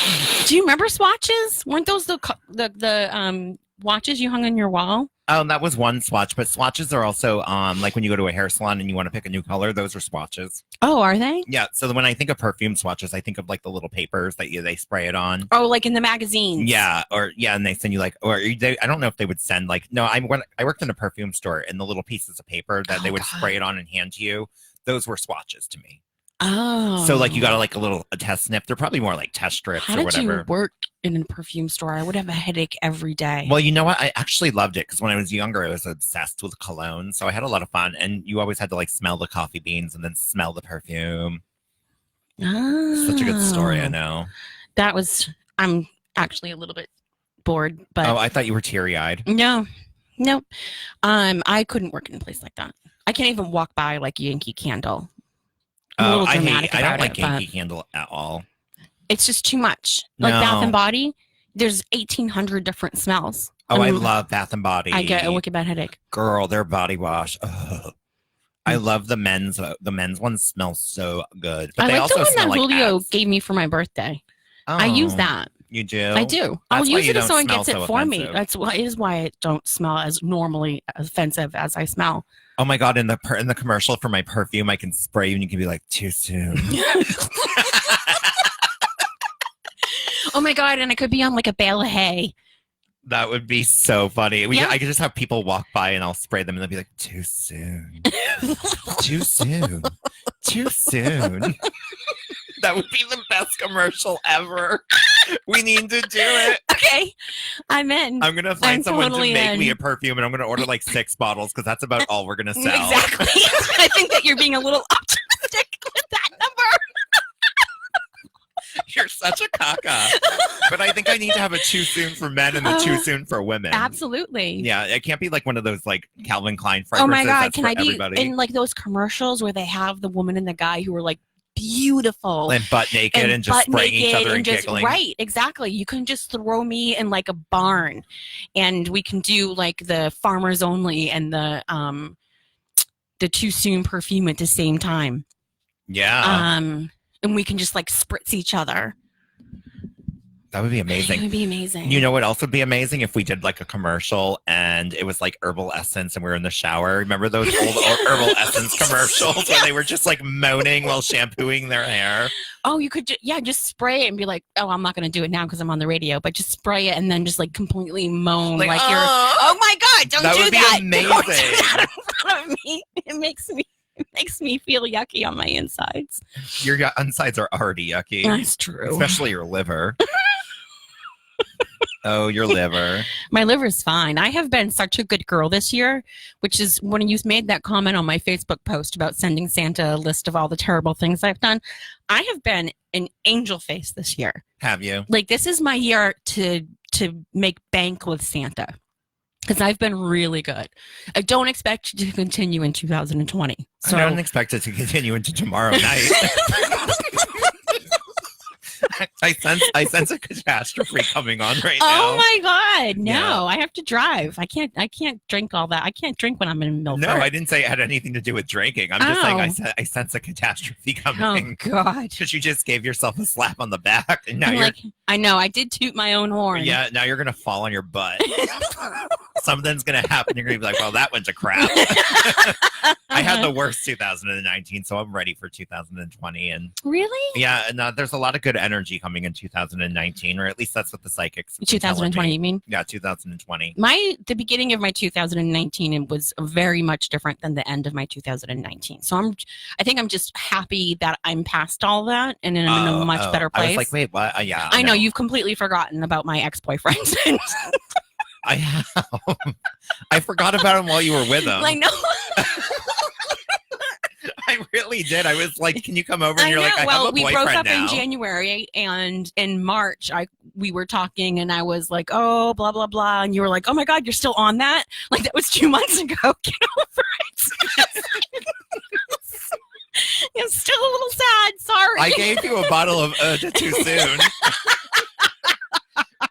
Do you remember swatches? Weren't those the watches you hung on your wall? Oh, that was one swatch, but swatches are also like when you go to a hair salon and you want to pick a new color, those are swatches. Oh, are they? Yeah, so when I think of perfume swatches, I think of like the little papers that they spray it on. Oh, like in the magazines. Yeah, and they send you like, I don't know if they would send like, no, I worked in a perfume store, and the little pieces of paper that they would spray it on and hand to you, those were swatches to me. Oh. So like you got a test snip. They're probably more like test strips How or did whatever. you work in a perfume store? I would have a headache every day. Well, you know what? I actually loved it because when I was younger, I was obsessed with cologne. So I had a lot of fun, and you always had to like smell the coffee beans and then smell the perfume. Such a good story, I know. I'm actually a little bit bored, but Oh, I thought you were teary-eyed. no. I couldn't work in a place like that. I can't even walk by like Yankee Candle. I'm a little dramatic I don't about like it, but Yankee Candle at all. It's just too much. Like No. Bath and Body, there's 1,800 different smells. Oh, I And love Bath and Body. I get a wicked bad headache. Girl, their body wash. Ugh. I love the men's. The men's ones smell so good, but I they like also the one smell that like Julio ass. gave me for my birthday. I use Oh, that. You do? I do. I'll That's why use you it if don't someone smell gets it so for me. offensive. Is why I don't smell as normally offensive as I smell. Oh my God! In the commercial for my perfume, I can spray you, and you can be like, too soon. Oh my God, and I could be on like a bale of hay. That would be so funny. Yeah. I could just have people walk by, and I'll spray them, and they'll be like, too soon. Too soon. Too soon. That would be the best commercial ever. We need to do it. Okay, I'm in. I'm gonna find I'm someone totally to make me in. a perfume, and I'm gonna order like 6 bottles because that's about all we're gonna sell. Exactly. I think that you're being a little optimistic with that number. You're such a caca. But I think I need to have a too soon for men and a too soon for women. Absolutely. Yeah, it can't be like one of those like Calvin Klein Oh fragrances. my God, that's can for I be everybody. in like those commercials where they have the woman and the guy who are like beautiful And butt naked and just butt spraying each naked other and just, giggling. right, exactly. You can just throw me in like a barn, and we can do like the Farmers Only and the Too Soon perfume at the same time. Yeah. And we can just like spritz each other. That would be It amazing. would be amazing. You know what else would be amazing if we did like a commercial and it was like herbal essence and we were in the shower. Remember those old herbal essence commercials where they were just like moaning while shampooing their hair? Oh, you could just spray it and be like, oh, I'm not going to do it now because I'm on the radio, but just spray it and then just like completely moan like, you're, oh my God, don't That do would be that. amazing. Don't do that in front of me. It makes me It makes me feel yucky on my insides. Your insides are already yucky. That's true. Especially your liver. Oh, your liver. My liver's fine. I have been such a good girl this year, which is when you made that comment on my Facebook post about sending Santa a list of all the terrible things I've done. I have been an angel face this year. Have you? Like, this is my year to make bank with Santa, because I've been really good. I don't expect it to continue in 2020. So I don't expect it to continue into tomorrow night. I sense a catastrophe coming on right now. Oh my God! No, Yeah. I have to drive. I can't drink all that. I can't drink when I'm in Milford. No, I didn't say it had anything to do with drinking. I'm just saying I sense a catastrophe coming. Oh God! Because you just gave yourself a slap on the back, and now I'm you're like, I know. I did toot my own horn. yeah. Now you're gonna fall on your butt. Something's gonna happen. You're gonna be like, well, that went to crap. I had the worst 2019, so I'm ready for 2020. And Really? yeah, and there's a lot of good energy coming in 2019, or at least that's what the psychics. 2020, you mean? Yeah, 2020. The beginning of my 2019 it was very much different than the end of my 2019. So I think I'm just happy that I'm past all that and I'm in a much better place. I was like, wait, what? Yeah, I know you've completely forgotten about my ex-boyfriends. I have. I forgot about him while you were with him. I know. I really did. I was like, "Can you come over?" And I you're know. like, "I Well, have a we boyfriend broke up now." in January, and in March, we were talking, and I was like, "Oh, blah blah blah," and you were like, "Oh my God, you're still on that? Like that was 2 months ago. Get over it." I'm still a little sad. Sorry. I gave you a bottle of too soon,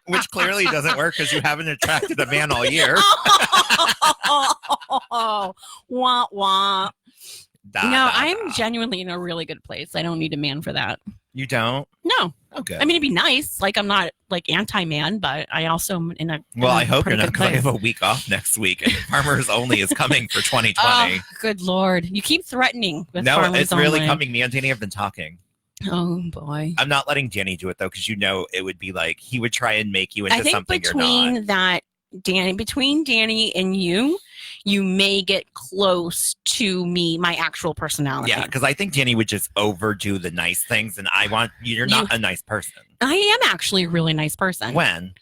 which clearly doesn't work because you haven't attracted a man all year. Oh, wah wah. No, I'm da. genuinely in a really good place. I don't need a man for that. You don't? No. Okay. I mean, it'd be nice. Like, I'm not like anti-man, but I also am in a Well, I hope you're pretty not, good because I place. have a week off next week, and Farmers Only is coming for 2020. Oh, good Lord. You keep threatening with No, Farmers it's really Only. coming. Me and Danny have been talking. Oh, boy. I'm not letting Danny do it, though, because it would be like he would try and make you into I think something you're not. between Danny and you may get close to me, my actual personality. Yeah, because I think Danny would just overdo the nice things, and you're not a nice person. I am actually a really nice person. When?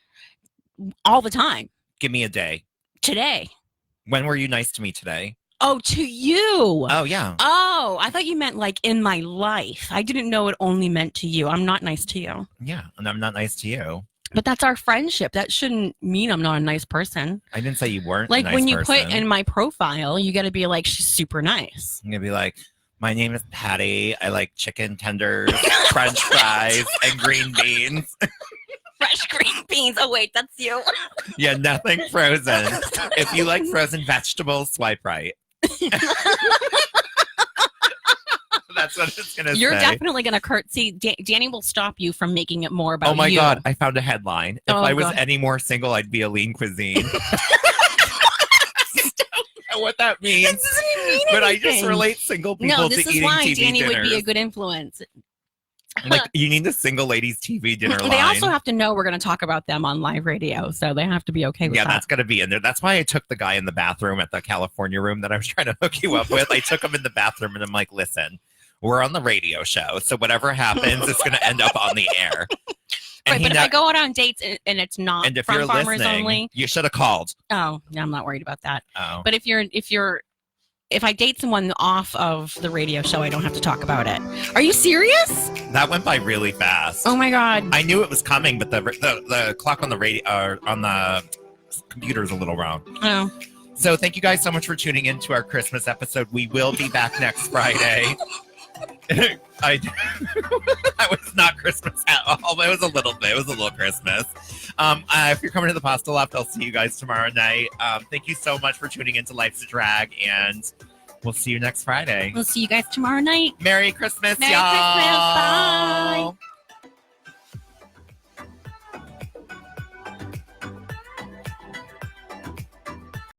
All the time. Give me a day. Today. When were you nice to me today? Oh, to you. Oh, yeah. Oh, I thought you meant like in my life. I didn't know it only meant to you. I'm not nice to you. Yeah, and I'm not nice to you. But that's our friendship. That shouldn't mean I'm not a nice person. I didn't say you weren't Like a nice when you person. put in my profile, you got to be like, she's super nice. I'm going to be like, my name is Patty. I like chicken tenders, French fries, and green beans. Fresh green beans. Oh, wait, that's you. Yeah, nothing frozen. If you like frozen vegetables, swipe right. That's what it's going to say. You're definitely going to curtsy. Danny will stop you from making it more about you. Oh my God, I found a headline. If Oh, I was God. any more single, I'd be a lean cuisine. I don't know what that means. This doesn't even mean But I just anything. relate single people No, to this is eating why TV Danny dinners. would be a good influence. Like, you need the single ladies TV dinner line. They also have to know we're going to talk about them on live radio, so they have to be okay with Yeah, that. that's going to be in there. That's why I took the guy in the bathroom at the California room that I was trying to hook you up with. I took him in the bathroom and I'm like, listen, we're on the radio show, so whatever happens, it's going to end up on the air. Right, but if I go out on dates and it's not and if from you're Farmers listening, Only, you should have called. oh, no, I'm not worried about that. Oh. But if I date someone off of the radio show, I don't have to talk about it. Are you serious? That went by really fast. Oh my God. I knew it was coming, but the clock on the radio on the computer is a little wrong. Oh. So thank you guys so much for tuning in to our Christmas episode. We will be back next Friday. That was not Christmas at all. It was a little bit. It was a little Christmas. If you're coming to the Pasta Loft, I'll see you guys tomorrow night. Thank you so much for tuning into Life's a Drag, and we'll see you next Friday. We'll see you guys tomorrow night. Merry Christmas, Merry y'all. Christmas. Bye.